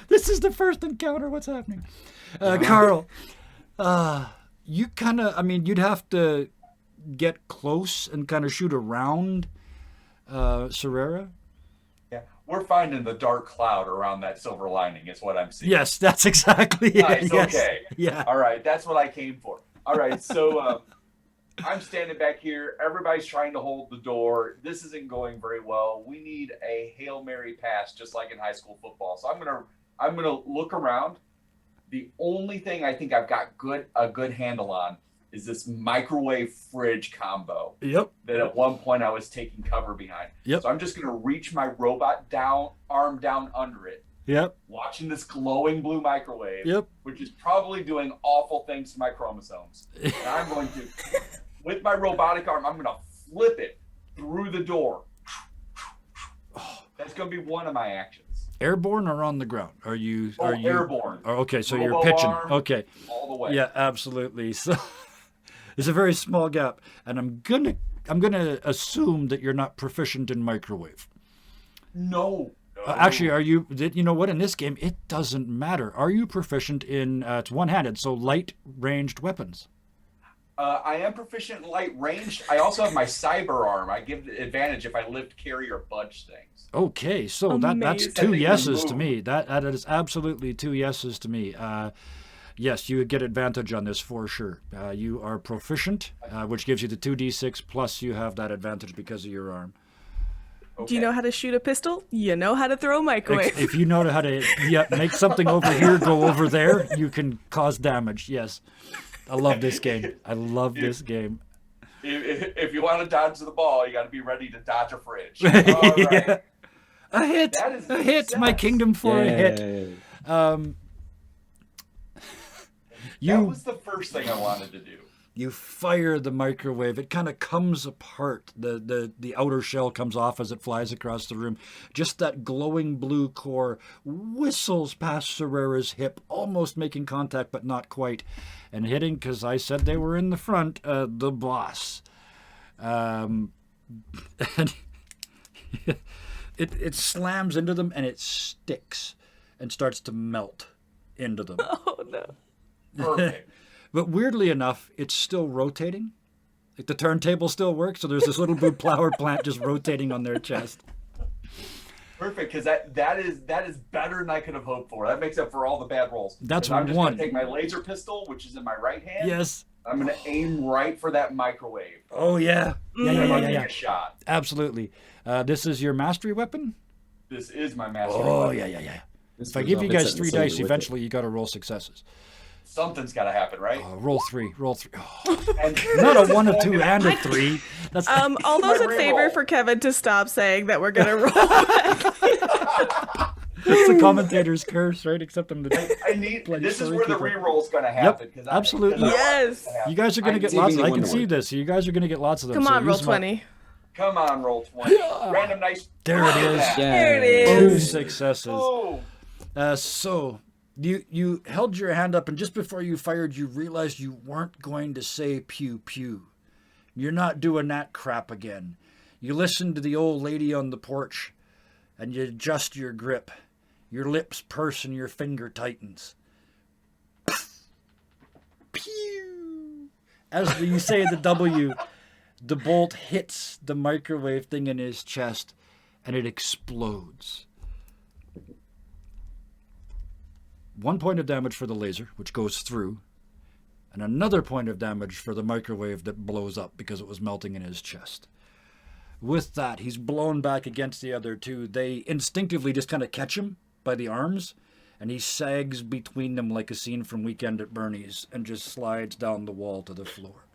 This is the first encounter. What's happening, Carl? You kind of. You'd have to get close and kind of shoot around Serera. Yeah, we're finding the dark cloud around that silver lining is what I'm seeing. Yes, that's exactly it. Nice, Yes. okay. Yeah. All right, that's what I came for. All right, so I'm standing back here. Everybody's trying to hold the door. This isn't going very well. We need a Hail Mary pass, just like in high school football. So I'm gonna look around. The only thing I think I've got a good handle on is this microwave fridge combo Yep. that at one point I was taking cover behind. Yep. So I'm just gonna reach my robot arm down under it, Yep. watching this glowing blue microwave, Yep. which is probably doing awful things to my chromosomes. And I'm going to, with my robotic arm, I'm going to flip it through the door. That's going to be one of my actions. Airborne or on the ground? Are you Airborne, Oh, okay, so you're Robo pitching. arm. Okay. all the way. Yeah, absolutely. So there's a very small gap, and I'm gonna assume that you're not proficient in microwave. No. Actually, are you? You know what? In this game, it doesn't matter. Are you proficient in? It's one-handed, so light ranged weapons. I am proficient in light range. I also have my cyber arm. I give the advantage if I lift, carry, or budge things. Okay, so that's Amazing. two That thing yeses can to move. me. That is absolutely 2 yeses to me. Yes, you would get advantage on this for sure. You are proficient, which gives you the 2d6, plus you have that advantage because of your arm. Do you know how to shoot a pistol? You know how to throw a microwave. If you know how to make something over here go over there, you can cause damage. Yes. I love this game. I love this game. If you want to dodge the ball, you got to be ready to dodge a fridge. All right. Yeah. A hit. That is A hit. My success. kingdom for a hit. Yay. That was the first thing I wanted to do. You fire the microwave. It kind of comes apart. The outer shell comes off as it flies across the room. Just that glowing blue core whistles past Serrera's hip, almost making contact, but not quite. And hitting, because I said they were in the front, the boss. And it slams into them, and it sticks and starts to melt into them. Oh, no. Perfect. But weirdly enough, it's still rotating. Like the turntable still works, so there's this little blue flower plant just rotating on their chest. Perfect, because that is better than I could have hoped for. That makes up for all the bad rolls. That's 'Cause I'm just one. gonna take my laser pistol, which is in my right hand. Yes. I'm gonna aim right for that microwave. Oh, yeah. Yeah, yeah, I'm yeah, gonna yeah, take a shot. Absolutely. This is your mastery weapon? This is my master. Oh, weapon. yeah, yeah, yeah. This If I goes give off you its guys head and 3 silver dice, with it. eventually you got to roll successes. Something's got to happen, right? Roll 3. Roll 3. Oh, And not this a is 1, a going 2, to- and a 3. That's All those in my favor reroll. for Kevin to stop saying that we're gonna roll. that's the commentator's curse, right? Except I'm the... I need. Bloody This is sorry where the people. reroll's going to happen. 'cause absolutely. Yes. You guys are going to I'm get saving lots. the I can Wonder see Word. this. You guys are going to get lots of them. Come so on, roll use my- 20. Come on, roll 20. Random dice. There it is. There Yay. it 2 is. successes. Oh. So you held your hand up, and just before you fired, you realized you weren't going to say pew pew. You're not doing that crap again. You listen to the old lady on the porch, and you adjust your grip. Your lips purse and your finger tightens. Pew! As you say the W, the bolt hits the microwave thing in his chest, and it explodes. 1 point of damage for the laser, which goes through, and another point of damage for the microwave that blows up because it was melting in his chest. With that, he's blown back against the other two. They instinctively just kind of catch him by the arms, and he sags between them like a scene from Weekend at Bernie's and just slides down the wall to the floor.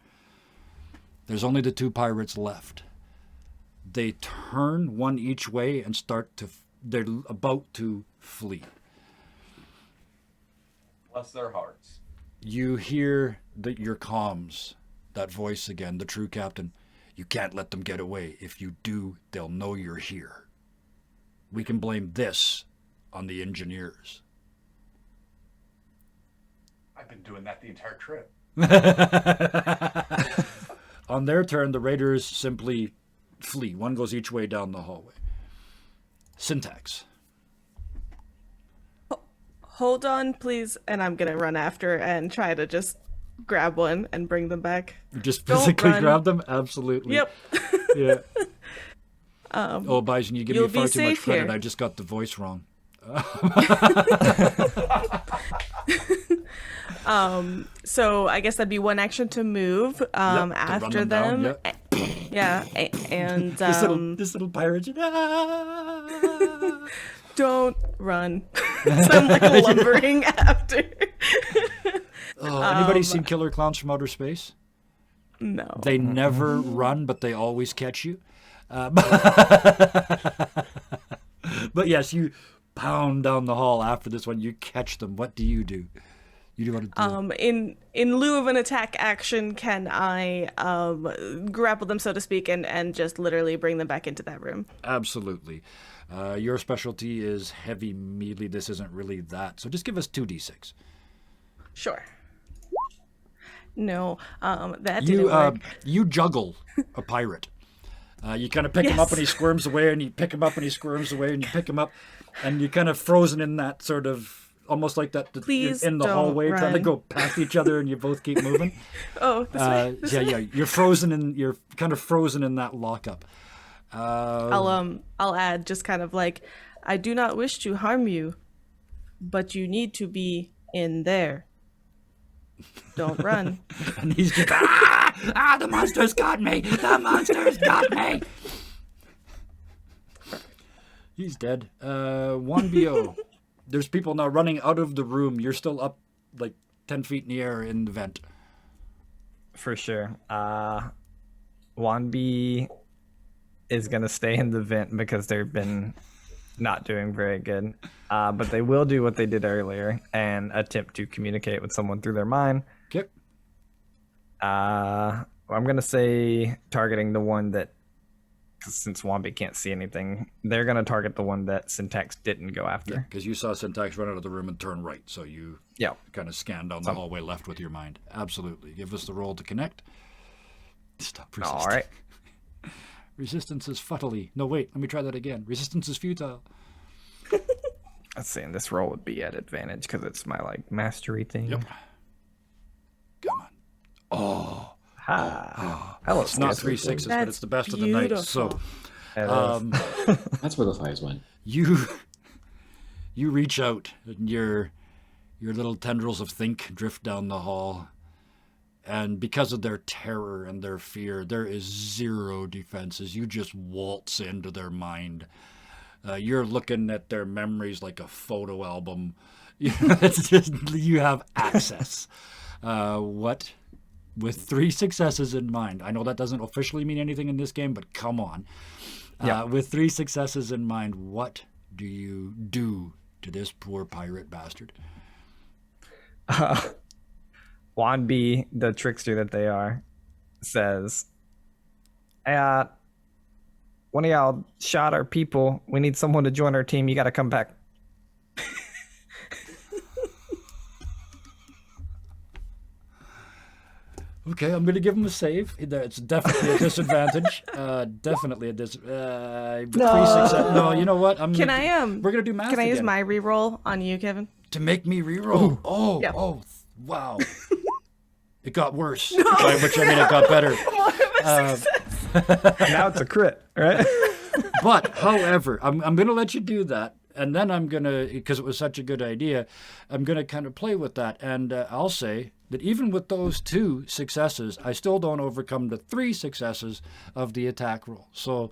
There's only the 2 pirates left. They turn one each way and they're about to flee. Bless their hearts. You hear your comms, that voice again, the true captain. You can't let them get away. If you do, they'll know you're here. We can blame this on the engineers. I've been doing that the entire trip. On their turn, the raiders simply flee. One goes each way down the hallway. Syntax. Hold on, please, and I'm gonna run after and try to just grab one and bring them back. Just Don't physically run. grab them? Absolutely. Yep. Yeah. Oh, Bison, you give me you'll far be too much safe credit. here. I just got the voice wrong. So I guess that'd be one action to move Yep, to run after them them. down, Yeah, and This little pirate. Ah! don't run. So I'm like lumbering after. Oh, anybody seen Killer Clowns from Outer Space? No. They never run, but they always catch you. But yes, you pound down the hall after this one. You catch them. What do? You do want to do? In lieu of an attack action, can I grapple them, so to speak, and just literally bring them back into that room? Absolutely. Your specialty is heavy melee. This isn't really that. So just give us 2d6. Sure. No, that didn't work. You juggle a pirate. You kind of pick him up Yes. and he squirms away, and you pick him up and he squirms away, and you pick him up, and you're kind of frozen in that sort of, almost like that Please in the don't hallway, trying to run. go past each other, and you both keep moving. Oh, this way. Yeah, yeah. You're frozen, and you're kind of frozen in that lockup. I'll add just kind of like, I do not wish to harm you, but you need to be in there. Don't run. And he's just the monster's got me. The monster's got me. He's dead. 1BO. There's people now running out of the room. You're still up like 10 feet in the air in the vent. For sure. 1B is going to stay in the vent because they've been not doing very good. But they will do what they did earlier and attempt to communicate with someone through their mind. Okay. I'm going to say targeting the one that, since Wombi can't see anything, they're going to target the one that Syntax didn't go after. Because you saw Syntax run out of the room and turn right. So you kind of scanned down the hallway left with your mind. Absolutely. Give us the roll to connect. Stop resisting. All right. Resistance is futilely. No, wait. Let me try that again. Resistance is futile. Let's see. And this roll would be at advantage because it's my mastery thing. Yep. Come on. Oh. Hello, It's not 3 6s, but it's the best of the night. So That's where the flies went. you reach out and your little tendrils of think drift down the hall. And because of their terror and their fear, there is zero defenses. You just waltz into their mind. You're looking at their memories like a photo album. It's just, you have access. With 3 successes in mind. I know that doesn't officially mean anything in this game, but come on. With 3 successes in mind, what do you do to this poor pirate bastard? Juan B, the trickster that they are, says, one of y'all shot our people. We need someone to join our team. You got to come back. Okay, I'm going to give him a save. It's definitely a disadvantage. Definitely a disadvantage. No, you know what? We're gonna do math. Can I use again. my reroll on you, Kevin? To make me reroll? Yep. Wow. It got worse. By which I mean it got better. Now it's a crit, right? But, however, I'm going to let you do that. And then I'm going to, because it was such a good idea, I'm going to kind of play with that. And I'll say that even with those 2 successes, I still don't overcome the 3 successes of the attack roll. So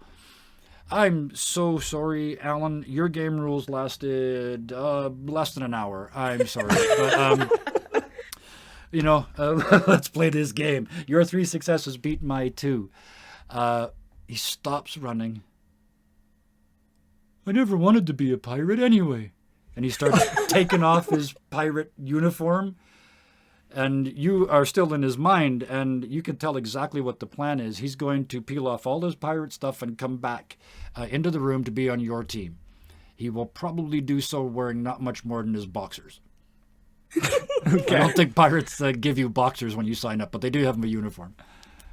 I'm so sorry, Alan. Your game rules lasted less than an hour. I'm sorry. But, let's play this game. Your 3 successes beat my 2. He stops running. I never wanted to be a pirate anyway. And he starts taking off his pirate uniform. And you are still in his mind, and you can tell exactly what the plan is. He's going to peel off all his pirate stuff and come back into the room to be on your team. He will probably do so wearing not much more than his boxers. Okay. I don't think pirates give you boxers when you sign up, but they do have them a uniform.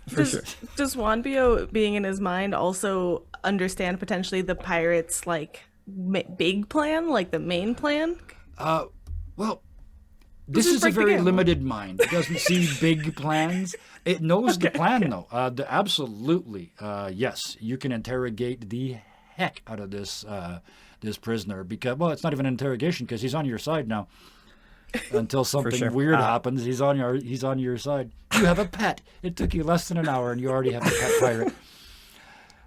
For sure. Does Wanbio, being in his mind, also understand potentially the pirates' big plan, like the main plan? Well, this is a very limited mind. It doesn't see big plans. It knows the plan, though. Absolutely, yes. You can interrogate the heck out of this prisoner because, well, it's not even an interrogation because he's on your side now. Until something weird happens, he's on your side. You have a pet. It took you less than an hour, and you already have a pet pirate.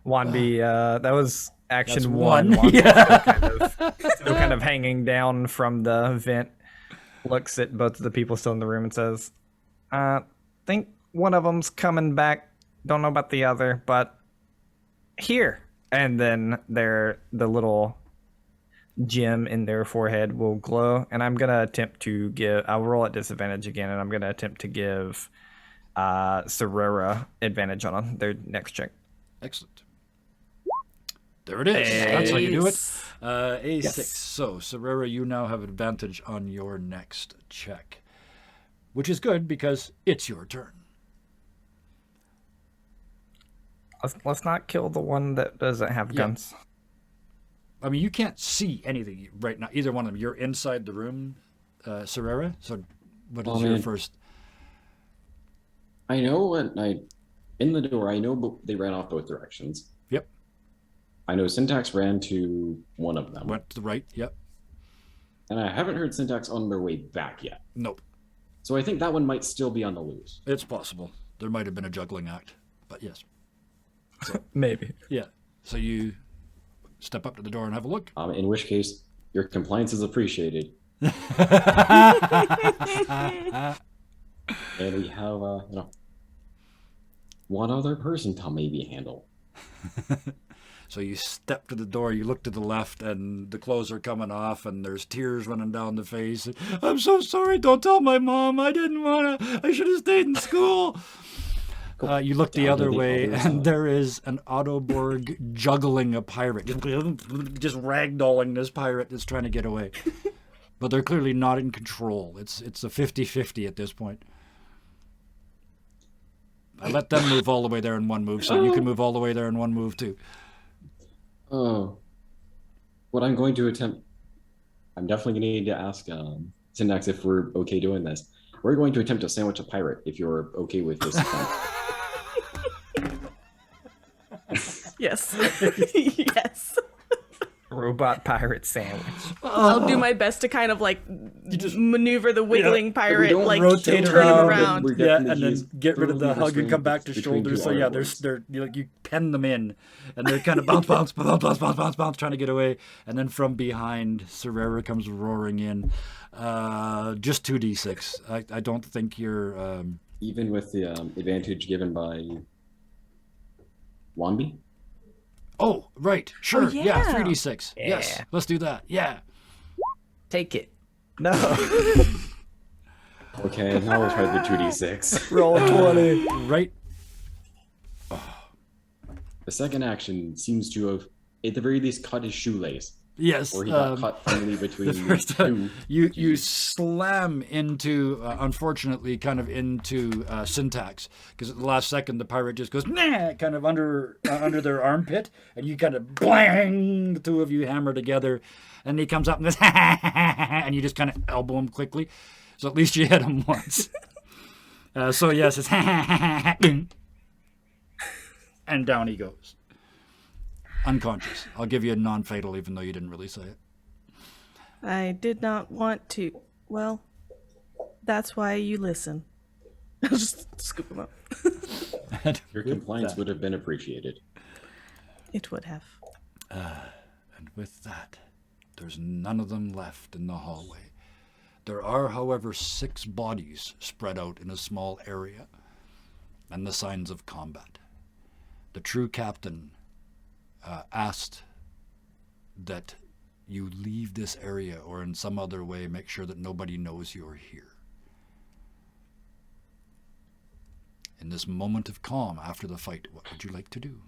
Wanby, that was action That's 1. Yeah. Still kind of hanging down from the vent. Looks at both of the people still in the room and says, think one of them's coming back. Don't know about the other, but here. And then the little gem in their forehead will glow. And I'm going to attempt to I'll roll at disadvantage again, and I'm going to attempt to give Sorora advantage on their next check. Excellent. There it is. That's how you do it. A6. Yes. So, Sorora, you now have advantage on your next check, which is good because it's your turn. Let's not kill the one that doesn't have guns. I mean, you can't see anything right now. Either one of them. You're inside the room, Sorora. So, what is your first? I know in the door. I know they ran off both directions. Yep. I know Syntax ran to one of them. Went to the right. Yep. And I haven't heard Syntax on their way back yet. Nope. So I think that one might still be on the loose. It's possible. There might have been a juggling act, but yes. Maybe. Yeah. So you step up to the door and have a look. In which case, your compliance is appreciated. And we have, one other person to maybe handle. So you step to the door, you look to the left, and the clothes are coming off, and there's tears running down the face. I'm so sorry, don't tell my mom. I didn't want to. I should have stayed in school. You look the other way, and there is an Autoborg juggling a pirate, just ragdolling this pirate that's trying to get away. But they're clearly not in control. It's a 50-50 at this point. I let them move all the way there in one move, so you can move all the way there in one move too. Oh, what I'm going to attempt. I'm definitely going to need to ask Syndax if we're okay doing this. We're going to attempt to sandwich a pirate if you're okay with this. Yes. Yes. Robot pirate sandwich. I'll do my best to kind of like maneuver the wiggling pirate, don't like rotate turn him around. around. Yeah, and then get rid of the hug and come back to shoulders. So yeah, they're you pen them in, and they're kind of bounce, trying to get away. And then from behind, Serrera comes roaring in. Just 2d6. I don't think you're. Even with the advantage given by Wanbi? Oh, right. Sure. yeah. Yeah, 3d6. Yeah. Yes, let's do that. Yeah. Take it. No. Okay, now we'll try the 2d6. Roll 20. Right. The second action seems to have, at the very least, cut his shoelace. Yes. Or he got cut finally between The first two. you slam into, unfortunately, kind of into Syntax, because at the last second the pirate just goes nah, kind of under their armpit, and you kind of blang, the two of you hammer together, and he comes up and goes and you just kind of elbow him quickly, so at least you hit him once. So yes, it's and down he goes. Unconscious. I'll give you a non-fatal, even though you didn't really say it. I did not want to. Well, that's why you listen. I'll just scoop him up. Your compliance would have been appreciated. It would have. And with that, there's none of them left in the hallway. There are, however, 6 bodies spread out in a small area, and the signs of combat. The true captain asked that you leave this area, or in some other way make sure that nobody knows you're here. In this moment of calm after the fight, what would you like to do?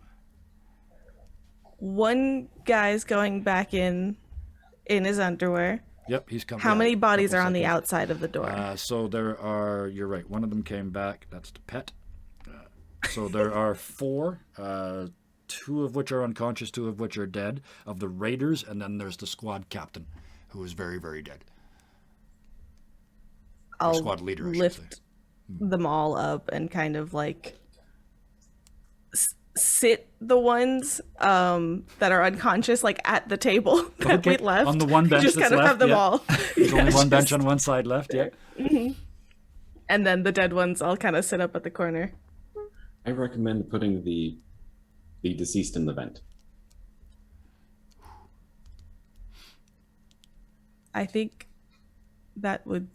One guy's going back in his underwear. Yep, he's coming. How many bodies are on the seconds. outside of the door? So there are, you're right, one of them came back. That's the pet. So there are 4, 2 of which are unconscious, 2 of which are dead, of the raiders, and then there's the squad captain, who is very, very dead. I'll squad leader, I should lift them all up and kind of like sit the ones that are unconscious like at the table that we left. On the one bench just that's kind of left, have them yeah. all. There's Yeah, only one bench just- on one side left, yeah. And then the dead ones I'll kind of sit up at the corner. I recommend putting the deceased in the vent. I think that would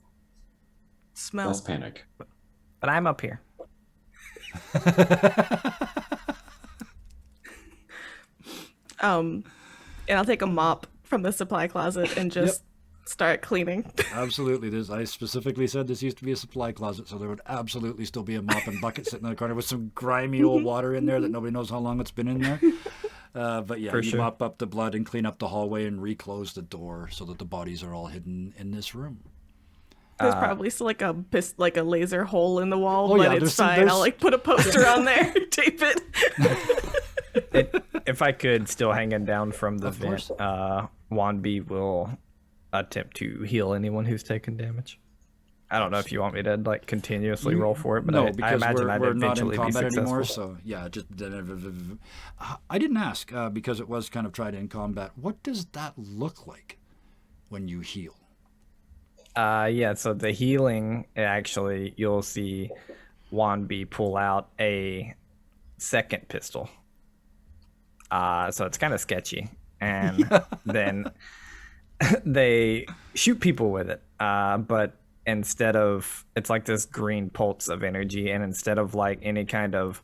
smell. Less panic. But I'm up here. And I'll take a mop from the supply closet and just start cleaning. Absolutely. I specifically said this used to be a supply closet, so there would absolutely still be a mop and bucket sitting in the corner with some grimy old water in there that nobody knows how long it's been in there. But yeah, For you sure. mop up the blood and clean up the hallway and reclose the door so that the bodies are all hidden in this room. There's probably still like a laser hole in the wall, Oh, but yeah, it's there's some- fine. there's- I'll like put a poster on there, tape it. If I could still hanging down from the Of vent, course. Wanbi will attempt to heal anyone who's taken damage. I don't know if you want me to like continuously roll for it, but No, I because imagine I'd we're not in eventually be combat successful. anymore, so yeah, just... I didn't ask, because it was kind of tried in combat. What does that look like when you heal? Yeah, so the healing, actually, you'll see Wanbi pull out a second pistol. So it's kind of sketchy. and then they shoot people with it. But instead of, it's like this green pulse of energy, and instead of like any kind of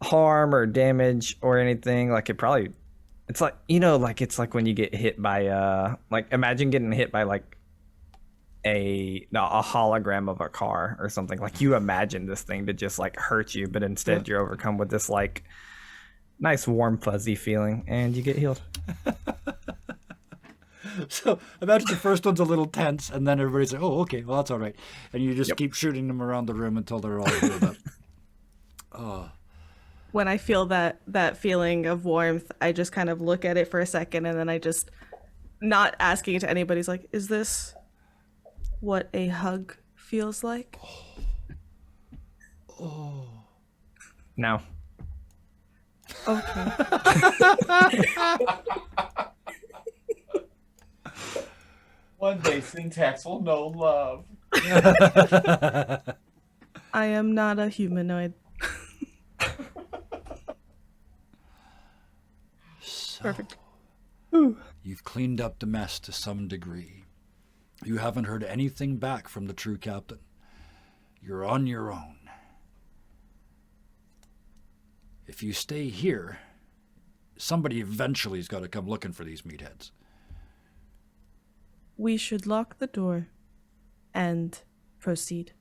harm or damage or anything, like it's like, like it's like when you get hit by like imagine getting hit by like a hologram of a car or something. Like you imagine this thing to just like hurt you, but instead you're overcome with this like nice warm fuzzy feeling, and you get healed. So imagine the first one's a little tense, and then everybody's like, "Oh, okay, well that's all right," and you just keep shooting them around the room until they're all healed up. Oh. When I feel that feeling of warmth, I just kind of look at it for a second, and then I just, not asking it to anybody's like, "Is this what a hug feels like?" Oh. No. Okay. One day Syntax will know love. I am not a humanoid. Perfect. You've cleaned up the mess to some degree. You haven't heard anything back from the true captain. You're on your own. If you stay here, somebody eventually has got to come looking for these meatheads. We should lock the door and proceed.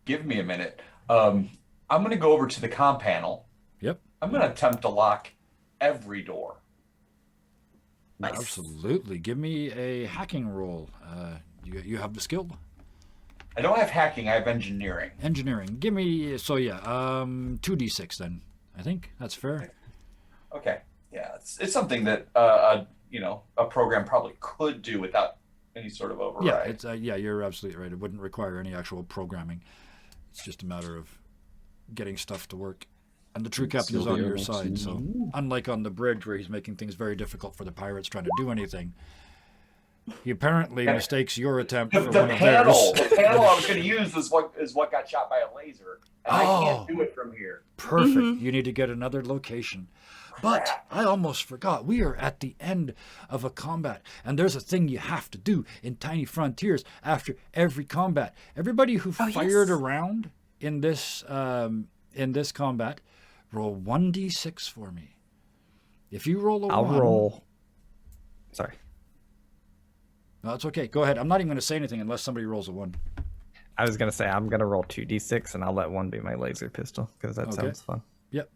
Give me a minute. I'm going to go over to the comm panel. Yep. I'm going to attempt to lock every door. Nice. Absolutely. Give me a hacking roll. You have the skill? I don't have hacking. I have engineering. Engineering. Give me, 2d6 then. I think that's fair. Okay. Yeah, it's something that a program probably could do without any sort of override. Yeah, you're absolutely right. It wouldn't require any actual programming. It's just a matter of getting stuff to work. And the true captain is on your side, so unlike on the bridge where he's making things very difficult for the pirates trying to do anything, he apparently mistakes your attempt for The one of panel, theirs. the panel I was going to use is what got shot by a laser, and I can't do it from here. Perfect. You need to get another location. But I almost forgot. We are at the end of a combat, and there's a thing you have to do in Tiny Frontiers after every combat. Everybody who fired around in this combat, roll 1d6 for me. If you roll a I'll 1, roll. Sorry. No, it's okay. Go ahead. I'm not even going to say anything unless somebody rolls a 1. I was gonna say I'm gonna roll 2d6, and I'll let 1 be my laser pistol because that sounds fun. Yep.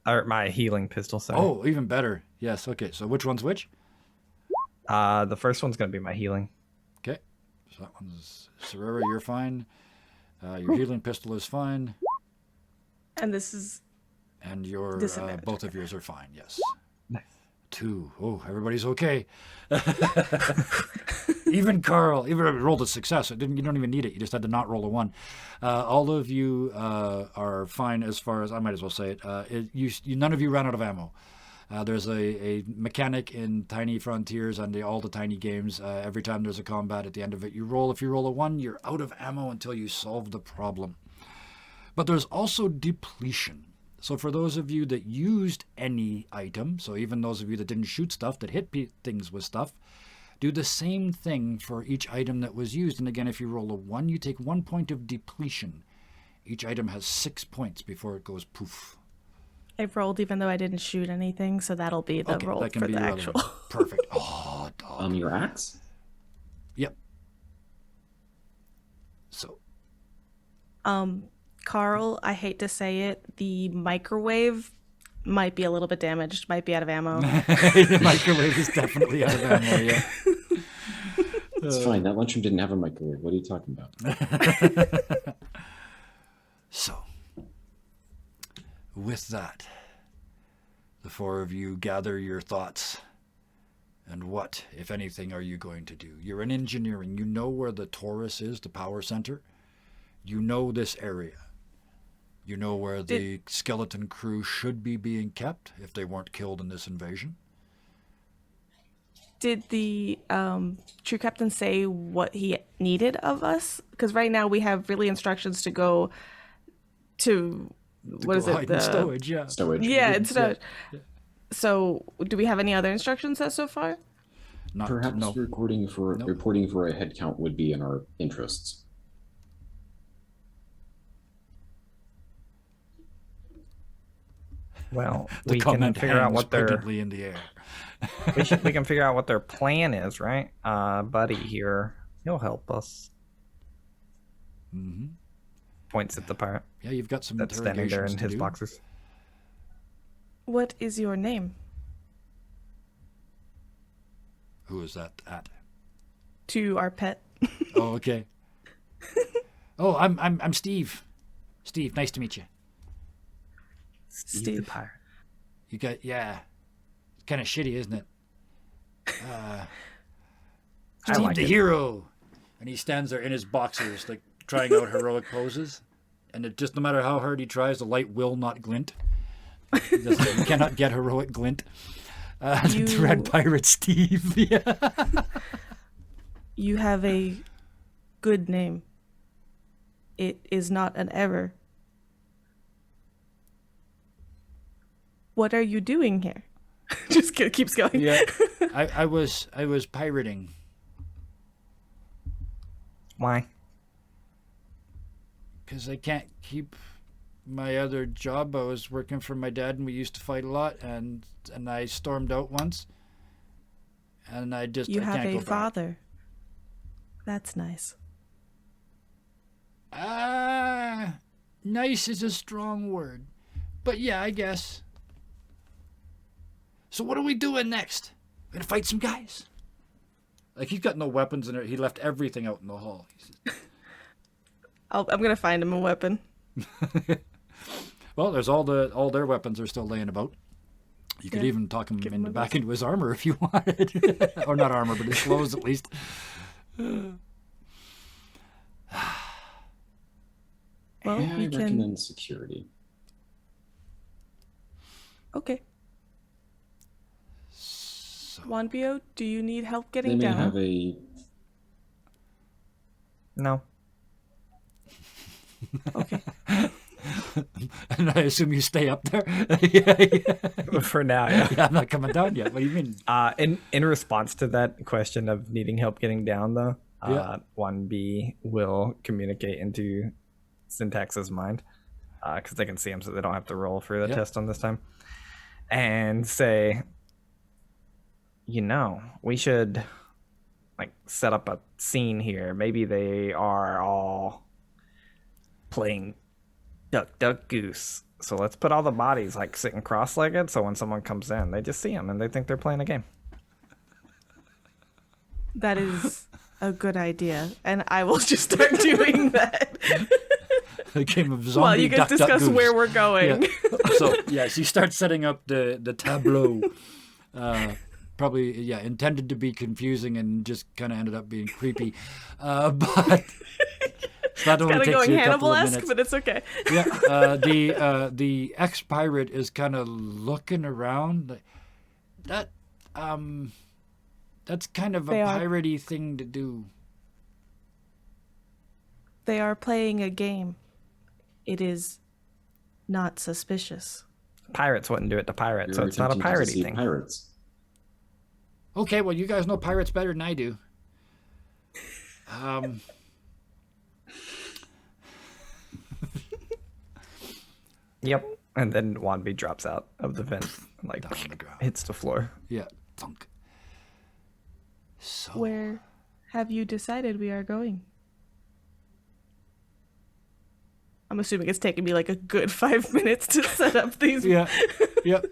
Or my healing pistol. Sorry. Oh, even better. Yes. Okay. So which one's which? The first one's gonna be my healing. Okay. So that one's Serrera. You're fine. Your healing pistol is fine, And this is and your disadvantage. both of yours are fine. Yes. Nice. 2. Oh, everybody's okay. Even Carl, even if you rolled a success, you don't even need it. You just had to not roll a 1. All of you are fine as far as, I might as well say it. None of you ran out of ammo. There's a mechanic in Tiny Frontiers and all the tiny games. Every time there's a combat, at the end of it, you roll. If you roll a 1, you're out of ammo until you solve the problem. But there's also depletion. So for those of you that used any item, so even those of you that didn't shoot stuff, that hit things with stuff, do the same thing for each item that was used. And again, if you roll a 1, you take 1 point of depletion. Each item has 6 points before it goes poof. I've rolled even though I didn't shoot anything, so that'll be the roll that can for be the your actual. other one. Perfect. Oh, dog. Your axe? Yep. So. Carl, I hate to say it, the microwave might be a little bit damaged, might be out of ammo. The microwave is definitely out of ammo, yeah. It's fine. That lunchroom didn't have a microwave. What are you talking about? So, with that, the 4 of you gather your thoughts. And what, if anything, are you going to do? You're in engineering. You know where the Taurus is, the power center. You know this area. You know where the skeleton crew should be being kept if they weren't killed in this invasion. Did the true captain say what he needed of us? Because right now we have really instructions to go to what is it? Hide in stowage, yeah. Stowage. Yeah, it's stowage. So, do we have any other instructions set so far? Not Perhaps no. reporting for a head count would be in our interests. Well, The we can comment figure out hangs what their pregnantly in the air. we can figure out what their plan is, right? Buddy here, he'll help us. Mm-hmm. Points at the pirate Yeah, you've got some that's standing there interrogations in to his do. boxers. What is your name? Who is that at? To our pet. Oh, okay. Oh, I'm Steve. Steve, nice to meet you. Steve the Steve. pirate. You got It's kind of shitty, isn't it? I Steve like the it. hero, and he stands there in his boxers, like trying out heroic poses, and it just no matter how hard he tries, the light will not glint. He cannot get heroic glint. The Red Pirate Steve. Yeah. You have a good name. It is not an error. What are you doing here? Just keeps going. Yeah. I was pirating. Why? Because I can't keep my other job. I was working for my dad, and we used to fight a lot. And I stormed out once, and I You I have can't a go back. father. That's nice. Nice is a strong word, but yeah, I guess. So what are we doing next? We're gonna fight some guys. Like he's got no weapons in it. He left everything out in the hall. I'm gonna find him a weapon. Well, there's all their weapons are still laying about. You could Yeah. even talk him Give him a back into his armor if you wanted, or not armor, but his clothes at least. Well, Yeah, I we can. recommend security. Okay. So, Wanbio, do you need help They getting may down? have a No. Okay. and I assume you stay up there. yeah. For now, yeah. Yeah, I'm not coming down yet. What do you mean? In response to that question of needing help getting down, though, Yeah. 1B will communicate into Syntax's mind because they can see him, so they don't have to roll for the Yep. test on this time, and say, we should like set up a scene here. Maybe they are all playing duck, duck, goose. So let's put all the bodies like sitting cross-legged, so when someone comes in, they just see them and they think they're playing a game. That is a good idea, and I will just start doing that. The game of zombie While you guys duck, duck, discuss goose. where we're going. Yeah. So yes, you start setting up the tableau. Probably intended to be confusing and just kind of ended up being creepy. But that only Kind of takes going you a couple of Hannibal-esque, minutes. but it's okay. Yeah. The ex-pirate is kind of looking around. That's kind of a They are- piratey thing to do. They are playing a game. It is not suspicious. Pirates wouldn't do it to pirates, so you're it's not a attempting to piratey deceive thing. Pirates. Okay, well, you guys know pirates better than I do. Yep. And then Wanby drops out of the vent and like Down on the ground. hits the floor. Yeah, thunk. So Where have you decided we are going? I'm assuming it's taken me like a good 5 minutes to set up these. yeah, yep.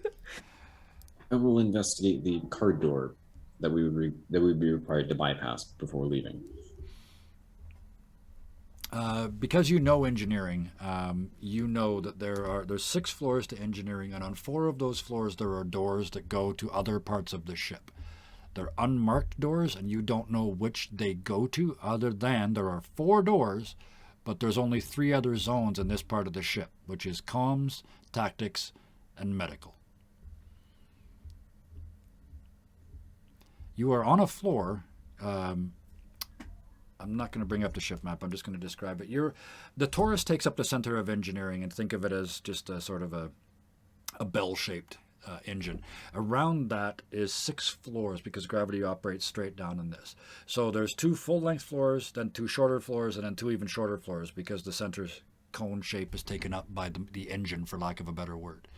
I will investigate the card door that we would be required to bypass before leaving. Because you know engineering, you know that there's 6 floors to engineering, and on 4 of those floors there are doors that go to other parts of the ship. They're unmarked doors, and you don't know which they go to, other than there are 4 doors, but there's only 3 other zones in this part of the ship, which is comms, tactics, and medical. You are on a floor. I'm not going to bring up the ship map. I'm just going to describe it. The Taurus takes up the center of engineering, and think of it as just a sort of a bell-shaped engine. Around that is 6 floors because gravity operates straight down in this. So there's 2 full-length floors, then 2 shorter floors, and then 2 even shorter floors because the center cone shape is taken up by the engine, for lack of a better word.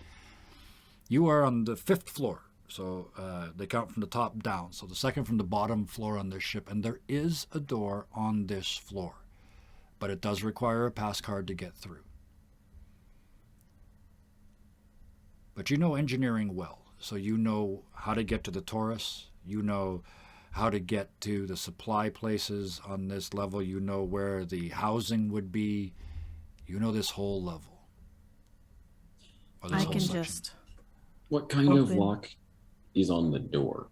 You are on the 5th floor. So they count from the top down. So the second from the bottom floor on this ship. And there is a door on this floor. But it does require a pass card to get through. But you know engineering well. So you know how to get to the Taurus. You know how to get to the supply places on this level. You know where the housing would be. You know this whole level. Or this I whole can section. just. What kind of Open. lock is on the door?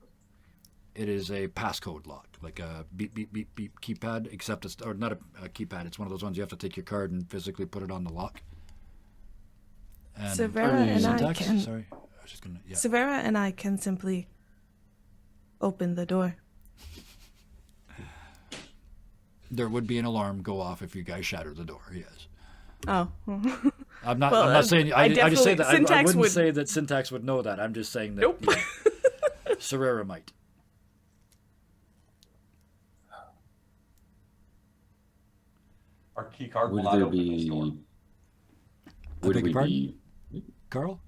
It is a passcode lock, like a beep, beep, beep, beep keypad, except it's, or not a keypad, it's one of those ones you have to take your card and physically put it on the lock. And Severa and I syntax? can. Sorry, I was just gonna, yeah. Severa and I can simply open the door. There would be an alarm go off if you guys shatter the door, yes. Oh. I'm not, Well, I'm not saying, I I just say definitely- that, I Syntax wouldn't would- say that Syntax would know that, I'm just saying that, Nope. yeah, Serrera might. Our key card will Would not there open this door. be? I Would beg we your be? Carl?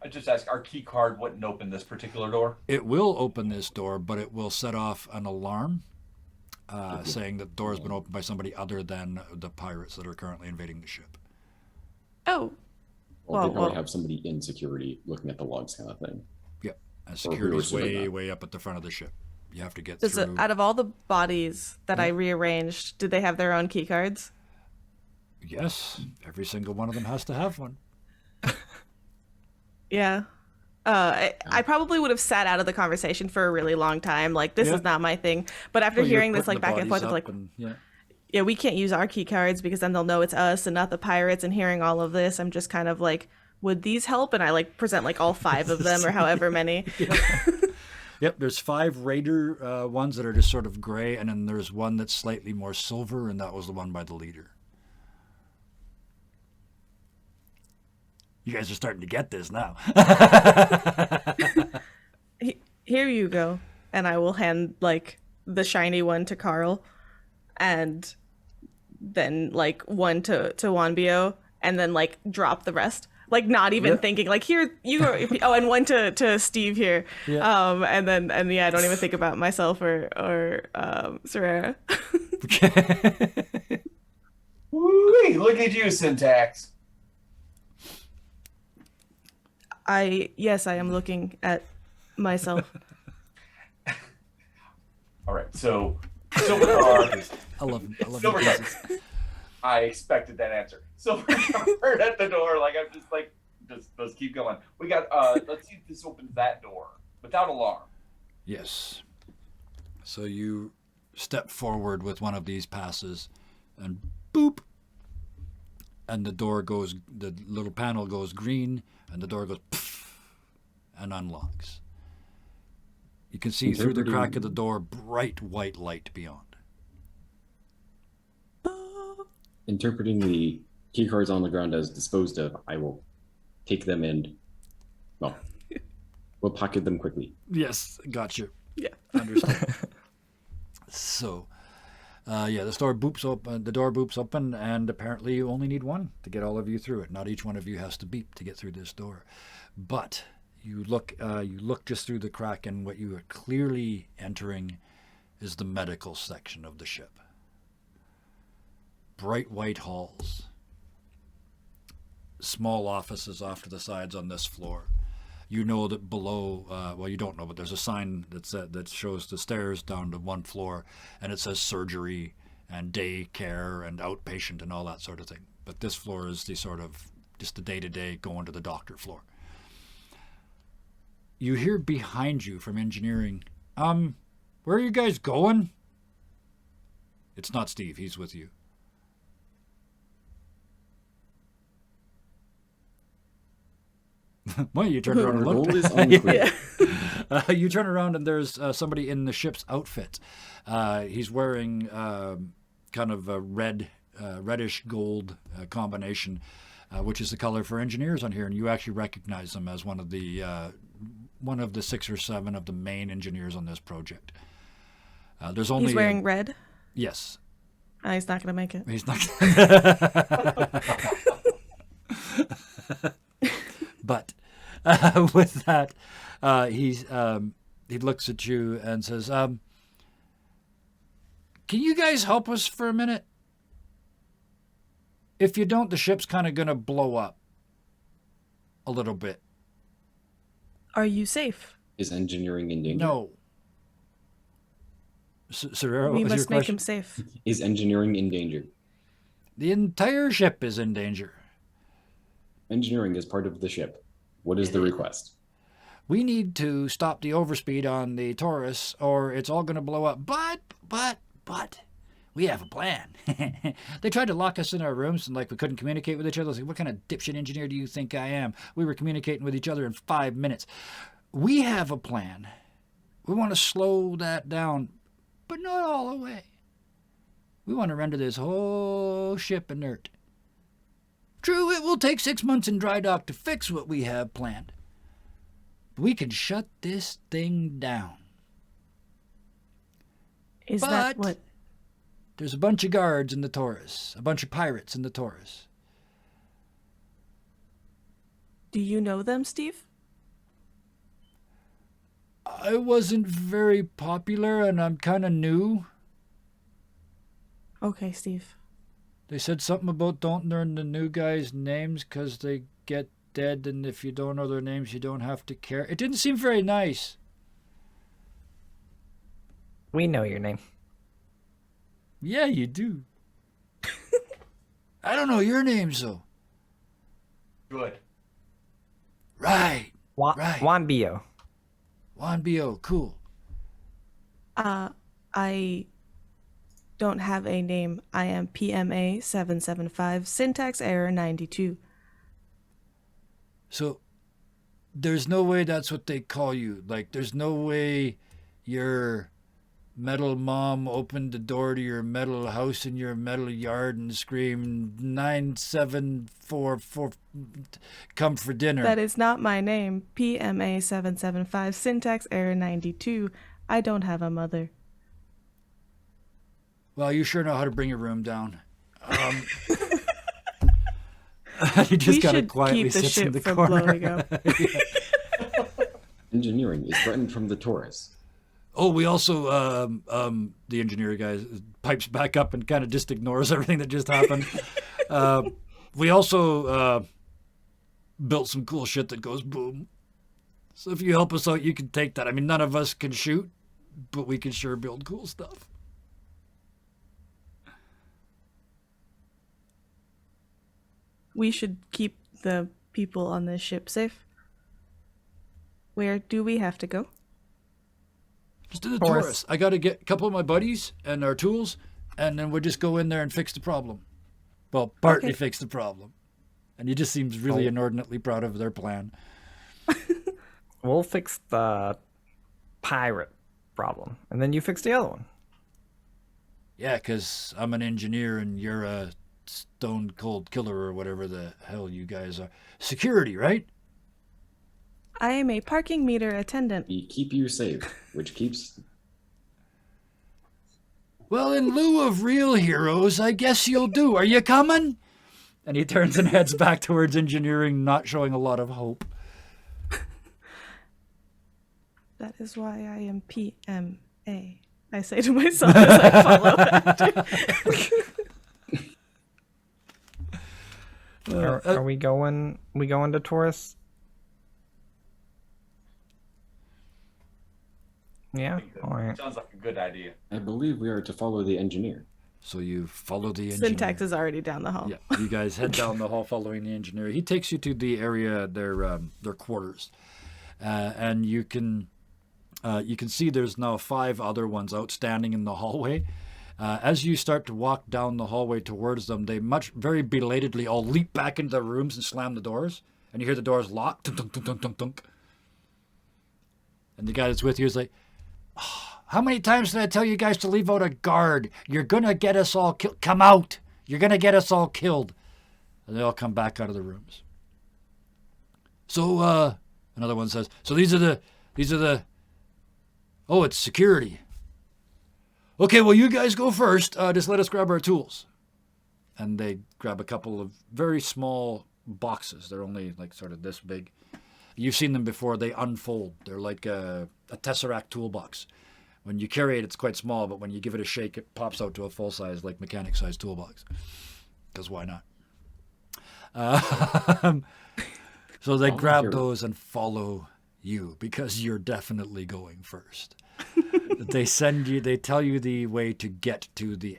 I just asked, our key card wouldn't open this particular door. It will open this door, but it will set off an alarm saying that the door has been opened by somebody other than the pirates that are currently invading the ship. Oh. Well, they Well, probably well. have somebody in security looking at the logs, kind of thing. Yep. And Or security's whoever's doing way, that. way up at the front of the ship. You have to get Does through. out of all the bodies that I rearranged, did they have their own key cards? Yes, every single one of them has to have one. Yeah. I probably would have sat out of the conversation for a really long time. Like, this Yeah. is not my thing. But after Well, you're hearing this, putting like, the back and forth, bodies it's like, up and- yeah. yeah, we can't use our key cards because then they'll know it's us and not the pirates. And hearing all of this, I'm just kind of like, would these help? And I like present like all 5 of them or however many. Yep, there's 5 Raider ones that are just sort of gray, and then there's one that's slightly more silver, and that was the one by the leader. You guys are starting to get this now. Here you go. And I will hand like the shiny one to Carl and then like one to Wanbio and then like drop the rest. Like not even thinking like here you go. Oh, and one to Steve here. Yeah. And yeah, I don't even think about myself or Serrera. Woo-wee, look at you, Syntax. Yes, I am looking at myself. All right, so Silver Guard. I love you Silver Guard. pieces. I expected that answer. Silver Guard at the door, like I'm just like, let's keep going. We got let's see if this opens that door without alarm. Yes. So you step forward with one of these passes, and boop, and the door goes, the little panel goes green, and the door goes pff, and unlocks. You can see through the crack of the door bright white light beyond. Interpreting the key cards on the ground as disposed of, I will take them and, well, we'll pocket them quickly. Yes, gotcha. Yeah. Understand. So, yeah, the door boops open, and apparently you only need one to get all of you through it. Not each one of you has to beep to get through this door, but you look just through the crack, and what you are clearly entering is the medical section of the ship. Bright white halls, small offices off to the sides on this floor. You know that below, well, you don't know, but there's a sign that shows the stairs down to 1 floor, and it says surgery and day care and outpatient and all that sort of thing. But this floor is the sort of just the day-to-day going to the doctor floor. You hear behind you from engineering, where are you guys going? It's not Steve, he's with you. Well, you turn around and Our look. goal is unclear. You turn around and there's somebody in the ship's outfit. He's wearing kind of a reddish gold combination. which is the color for engineers on here, and you actually recognize them as one of the 6 or 7 of the main engineers on this project. There's only He's wearing red. yes. He's not gonna make it. He's not. But with that, he looks at you and says, "Can you guys help us for a minute? If you don't, the ship's kind of gonna blow up a little bit." Are you safe? Is engineering in danger? No. Serrero, We was your must make question? him safe. Is engineering in danger? The entire ship is in danger. Engineering is part of the ship. What is the request? We need to stop the overspeed on the Taurus, or it's all going to blow up. But, we have a plan. They tried to lock us in our rooms and we couldn't communicate with each other. I was like, what kind of dipshit engineer do you think I am? We were communicating with each other in 5 minutes. We have a plan. We want to slow that down, but not all the way. We want to render this whole ship inert. True, it will take 6 months in dry dock to fix what we have planned. But we can shut this thing down. Is that But- what? There's a bunch of guards in the Taurus, a bunch of pirates in the Taurus. Do you know them, Steve? I wasn't very popular and I'm kind of new. Okay, Steve. They said something about don't learn the new guys' names because they get dead, and if you don't know their names, you don't have to care. It didn't seem very nice. We know your name. Yeah, you do. I don't know your names, though. Good. Right. Right. Juan Bio. Juan B.O., cool. I don't have a name. I am PMA 775, syntax error 92. So, there's no way that's what they call you. There's no way your metal mom opened the door to your metal house in your metal yard and screamed 9744 come for dinner. That is not my name. PMA 775, syntax error 92. I don't have a mother. Well, you sure know how to bring your room down. He just We kind of should quietly keep the sits in ship the from corner. blowing up. Engineering is threatened from the Taurus. Oh, we also, the engineer guy pipes back up and kind of just ignores everything that just happened. We also built some cool shit that goes boom. So if you help us out, you can take that. I mean, none of us can shoot, but we can sure build cool stuff. We should keep the people on this ship safe. Where do we have to go? Just to the Taurus. Taurus. I got to get a couple of my buddies and our tools, and then we'll just go in there and fix the problem. Well, partly Okay. fix the problem. And he just seems really inordinately proud of their plan. We'll fix the pirate problem, and then you fix the other one. Yeah, because I'm an engineer and you're a stone cold killer or whatever the hell you guys are. Security, right? I am a parking meter attendant. We keep you safe, which keeps... Well, in lieu of real heroes, I guess you'll do. Are you coming? And he turns and heads back towards engineering, not showing a lot of hope. That is why I am PMA. I say to myself as I follow after. Are we going? We going to Taurus? Yeah. All right. Sounds like a good idea. I believe we are to follow the engineer. So you follow the engineer. Syntax is already down the hall. Yeah, you guys head down the hall following the engineer. He takes you to the area, their quarters, and you can see there's now 5 other ones outstanding in the hallway. As you start to walk down the hallway towards them, they very belatedly all leap back into their rooms and slam the doors, and you hear the doors lock. Tunk, tunk, tunk, tunk, tunk, tunk. And the guy that's with you is like, how many times did I tell you guys to leave out a guard? You're going to get us all killed. Come out. You're going to get us all killed. And they all come back out of the rooms. So, another one says, so these are the, oh, it's security. Okay, well, you guys go first. Just let us grab our tools. And they grab a couple of very small boxes. They're only like sort of this big. You've seen them before. They unfold. They're like a Tesseract toolbox. When you carry it, it's quite small, but when you give it a shake, it pops out to a full-size, like mechanic-sized toolbox. Because why not? So they grab those and follow you, because you're definitely going first. They tell you the way to get to the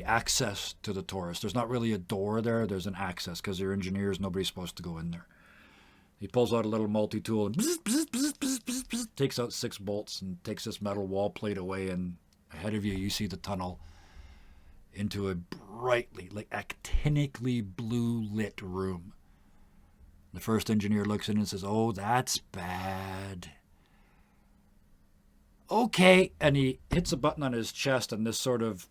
access to the Taurus. There's not really a door there. There's an access, because they're engineers. Nobody's supposed to go in there. He pulls out a little multi-tool and takes out 6 bolts and takes this metal wall plate away, and ahead of you, you see the tunnel into a brightly, like actinically blue lit room. The first engineer looks in and says, oh, that's bad. Okay. And he hits a button on his chest, and this sort of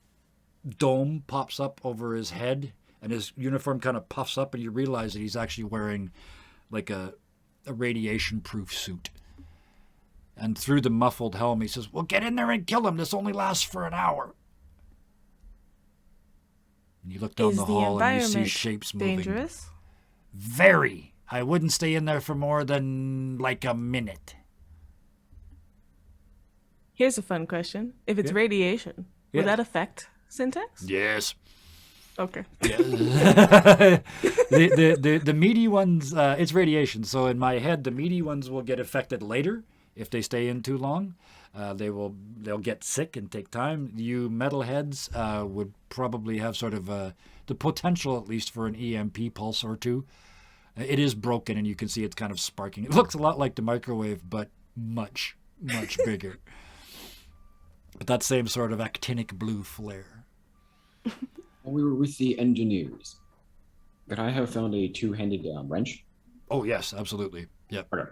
dome pops up over his head, and his uniform kind of puffs up, and you realize that he's actually wearing like a radiation-proof suit. And through the muffled helm, he says, well, get in there and kill him. This only lasts for an hour. And you look down the hall and you see shapes moving. Dangerous? Very. I wouldn't stay in there for more than like a minute. Here's a fun question. If it's radiation, would that affect syntax? Yes. Okay. Yeah. the meaty ones, it's radiation. So in my head, the meaty ones will get affected later if they stay in too long. They'll get sick and take time. You metalheads would probably have sort of the potential, at least, for an EMP pulse or two. It is broken, and you can see it's kind of sparking. It looks a lot like the microwave, but much, much bigger. But that same sort of actinic blue flare. While we were with the engineers, could I have found a 2-handed wrench? Oh yes, absolutely. Yep. Okay.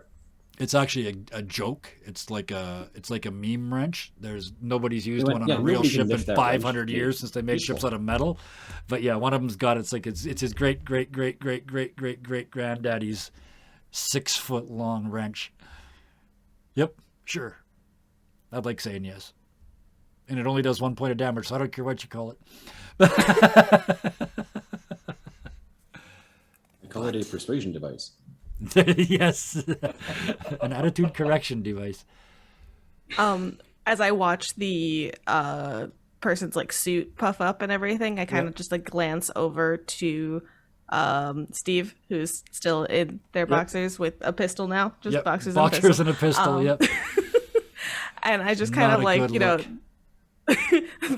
It's actually a joke. It's like a meme wrench. Nobody's used one on a real nobody can ship in lift that 500 wrench. years since they made ships out of metal. But yeah, one of them's got it's his great granddaddy's 6-foot long wrench. Yep, sure. I'd like saying yes. And it only does 1 point of damage, so I don't care what you call it. I call it a persuasion device. Yes. An attitude correction device. As I watch the person's like suit puff up and everything, I kind of just like glance over to Steve, who's still in their boxers with a pistol now. Just boxers and a pistol. Yep. And I just kind Not of a like, good you know, look.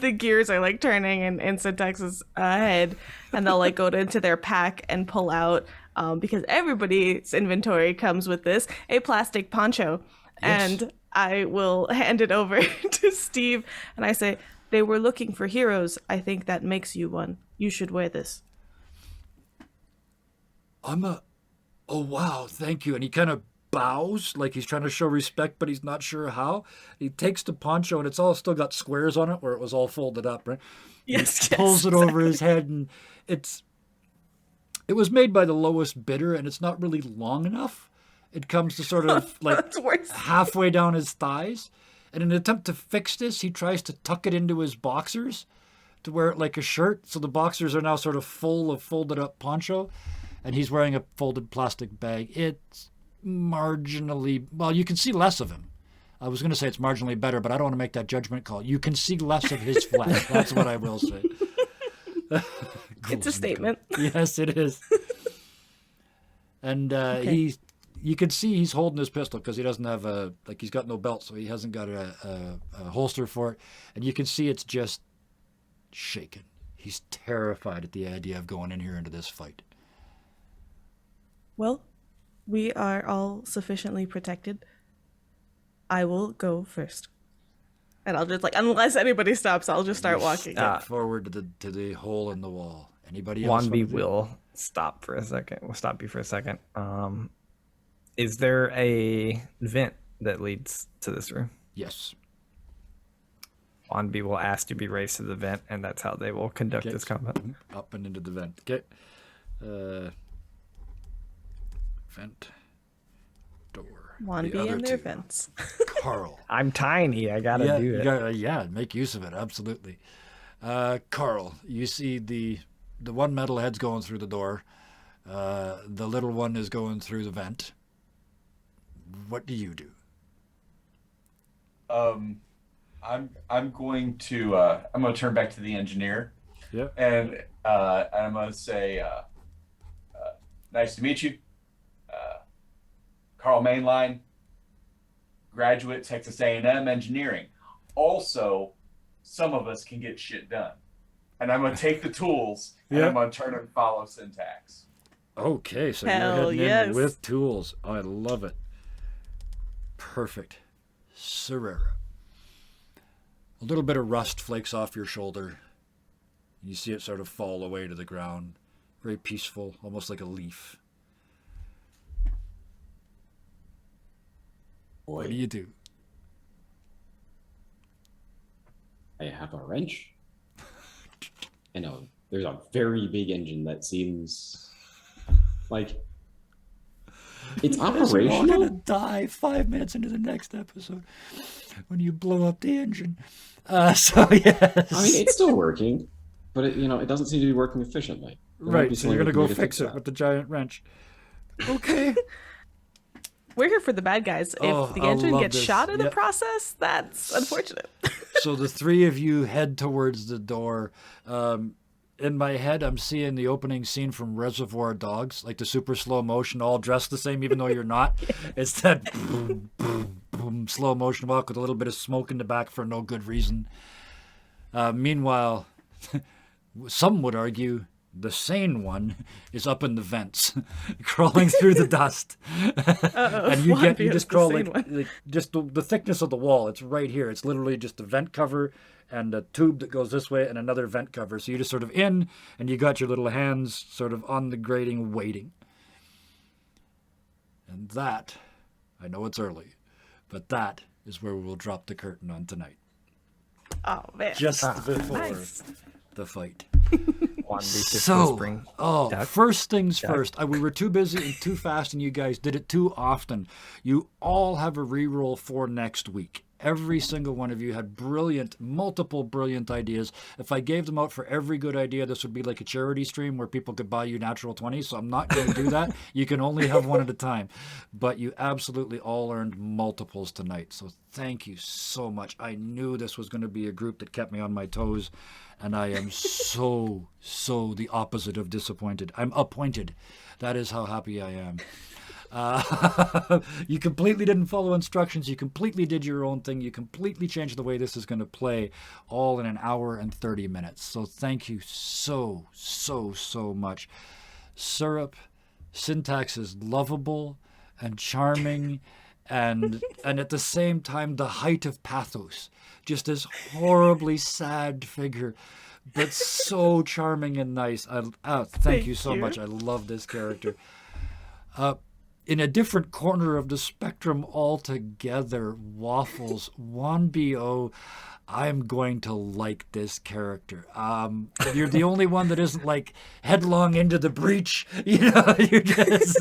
the gears are like turning in Syntax's head, and they'll like go into their pack and pull out, because everybody's inventory comes with this, a plastic poncho. Yes. And I will hand it over to Steve, and I say, they were looking for heroes. I think that makes you one. You should wear this. Oh wow, thank you. And he kind of bows like he's trying to show respect, but he's not sure how. He takes the poncho, and it's all still got squares on it where it was all folded up, right? Yes, he pulls it over his head, and it was made by the lowest bidder, and it's not really long enough. It comes to sort of like That's worse. halfway down his thighs. And in an attempt to fix this, he tries to tuck it into his boxers to wear it like a shirt. So the boxers are now sort of full of folded up poncho, and he's wearing a folded plastic bag. It's marginally, well, you can see less of him. I was going to say it's marginally better, but I don't want to make that judgment call. You can see less of his flesh. That's what I will say. It's a statement. Yes, it is. And you can see he's holding his pistol because he doesn't have he's got no belt, so he hasn't got a holster for it. And you can see it's just shaking. He's terrified at the idea of going in here into this fight. Well, we are all sufficiently protected. I will go first. And I'll just unless anybody stops, I'll just start walking. Step forward to the hole in the wall. Anybody else? Wanby will stop for a second. We'll stop you for a second. Is there a vent that leads to this room? Yes. Wanby will ask to be raised to the vent, and that's how they will conduct this combat. Up and into the vent. Okay. Vent door. One The be other in their two. vents. Carl. I'm tiny. I gotta yeah, do you it. gotta, yeah, make use of it. Absolutely. Carl, you see the one metalhead's going through the door. The little one is going through the vent. What do you do? I'm going to turn back to the engineer, Yeah. and I'm going to say, nice to meet you, Carl Mainline, graduate Texas A&M engineering. Also, some of us can get shit done, and I'm going to take the tools and Yeah. I'm going to turn and follow syntax. Okay, so Hell you're heading yes. in with tools. I love it. Perfect. Serrera. A little bit of rust flakes off your shoulder. You see it sort of fall away to the ground. Very peaceful, almost like a leaf. What do you do? I have a wrench. And there's a very big engine that seems like it's You're gonna operational. die 5 minutes into the next episode when you blow up the engine. So yes. I mean, it's still working, but it doesn't seem to be working efficiently. There might be right. So something you're we gonna can go do to fix it that. with the giant wrench. Okay. We're here for the bad guys. Oh, If the I engine love gets this. shot in the Yep. process, that's unfortunate. So the three of you head towards the door. In my head, I'm seeing the opening scene from Reservoir Dogs, like the super slow motion, all dressed the same, even though you're not. It's that boom, boom, boom, slow motion walk with a little bit of smoke in the back for no good reason. Meanwhile, some would argue the sane one is up in the vents, crawling through the dust. And you just crawl like just the thickness of the wall. It's right here. It's literally just a vent cover and a tube that goes this way and another vent cover. So you're just sort of in, and you got your little hands sort of on the grating waiting. And that, I know it's early, but that is where we will drop the curtain on tonight. Oh man. Just before Nice. the fight. So, First things first. We were too busy and too fast, and you guys did it too often. You all have a reroll for next week. Every single one of you had multiple brilliant ideas. If I gave them out for every good idea, this would be like a charity stream where people could buy you natural 20s, so I'm not going to do that. You can only have one at a time. But you absolutely all earned multiples tonight, so thank you so much. I knew this was going to be a group that kept me on my toes, and I am so the opposite of disappointed. I'm appointed. That is how happy I am. You completely didn't follow instructions. You completely did your own thing. You completely changed the way this is going to play, all in an hour and 30 minutes. So thank you so much. Syrup, Syntax is lovable and charming and at the same time the height of pathos. Just this horribly sad figure, but so charming and nice. Thank you so much. I love this character. In a different corner of the spectrum altogether, Waffles, 1BO, I'm going to like this character. You're the only one that isn't like headlong into the breach. You're just...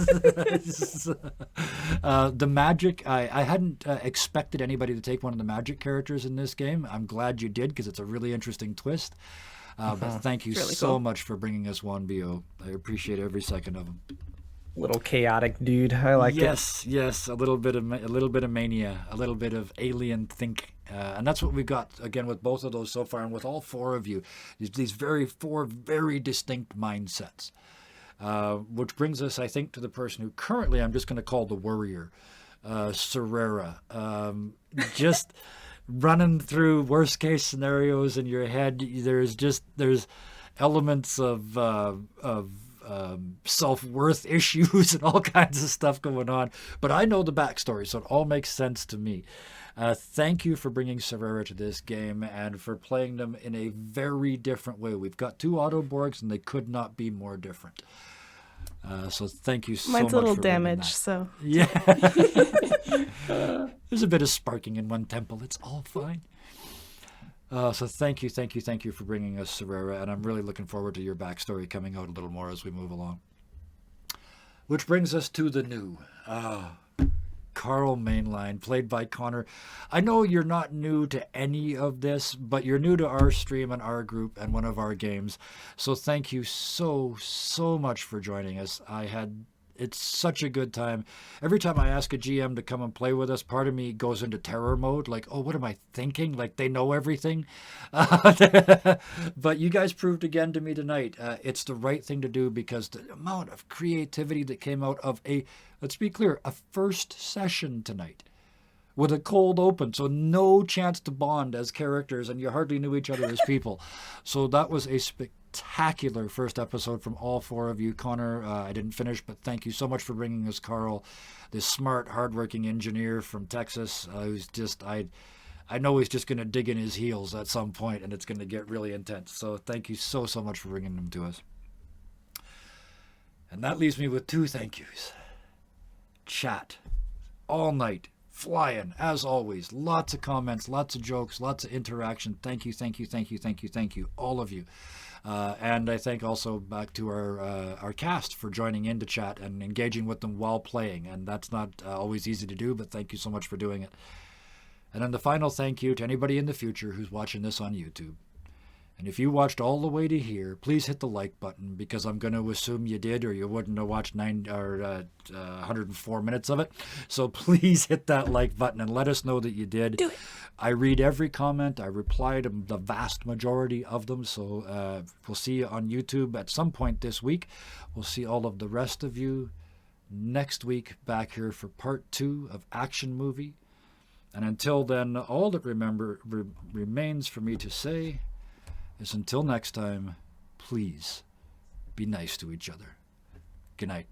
the magic, I hadn't expected anybody to take one of the magic characters in this game. I'm glad you did because it's a really interesting twist. But thank you really so cool. much for bringing us 1BO. I appreciate every second of him. little chaotic dude. I like it. Yes, a little bit of mania, a little bit of alien think, and that's what we got again with both of those so far, and with all four of you, these four very distinct mindsets, which brings us, I think, to the person who currently I'm just going to call the worrier, Serrera, just running through worst case scenarios in your head. There's elements of self-worth issues and all kinds of stuff going on, but I know the backstory, so it all makes sense to me. Thank you for bringing Serrera to this game and for playing them in a very different way. We've got two Autoborgs and they could not be more different. So thank you so much. Mine's a little for bringing damaged, that. so Yeah. There's a bit of sparking in one temple. It's all fine. So thank you for bringing us Serrera, and I'm really looking forward to your backstory coming out a little more as we move along. Which brings us to the new. Carl Mainline, played by Connor. I know you're not new to any of this, but you're new to our stream and our group and one of our games. So thank you so much for joining us. It's such a good time. Every time I ask a GM to come and play with us, part of me goes into terror mode, like, oh, what am I thinking? Like, they know everything. But you guys proved again to me tonight, it's the right thing to do, because the amount of creativity that came out of let's be clear, a first session tonight with a cold open, so no chance to bond as characters, and you hardly knew each other as people. So that was a spectacular first episode from all four of you. Connor, I didn't finish, but thank you so much for bringing us Carl, this smart, hardworking engineer from Texas, who's just, I know he's just going to dig in his heels at some point, and it's going to get really intense. So thank you so much for bringing them to us. And that leaves me with two thank yous. Chat all night, flying as always, lots of comments, lots of jokes, lots of interaction. Thank you, all of you. And I thank also back to our cast for joining in to chat and engaging with them while playing, and that's not always easy to do, but thank you so much for doing it. And then the final thank you to anybody in the future who's watching this on YouTube. And if you watched all the way to here, please hit the like button, because I'm going to assume you did, or you wouldn't have watched 104 minutes of it. So please hit that like button and let us know that you did. Do it. I read every comment. I reply to the vast majority of them. So we'll see you on YouTube at some point this week. We'll see all of the rest of you next week back here for part 2 of Action Movie. And until then, all that remains for me to say is, until next time, please be nice to each other. Good night.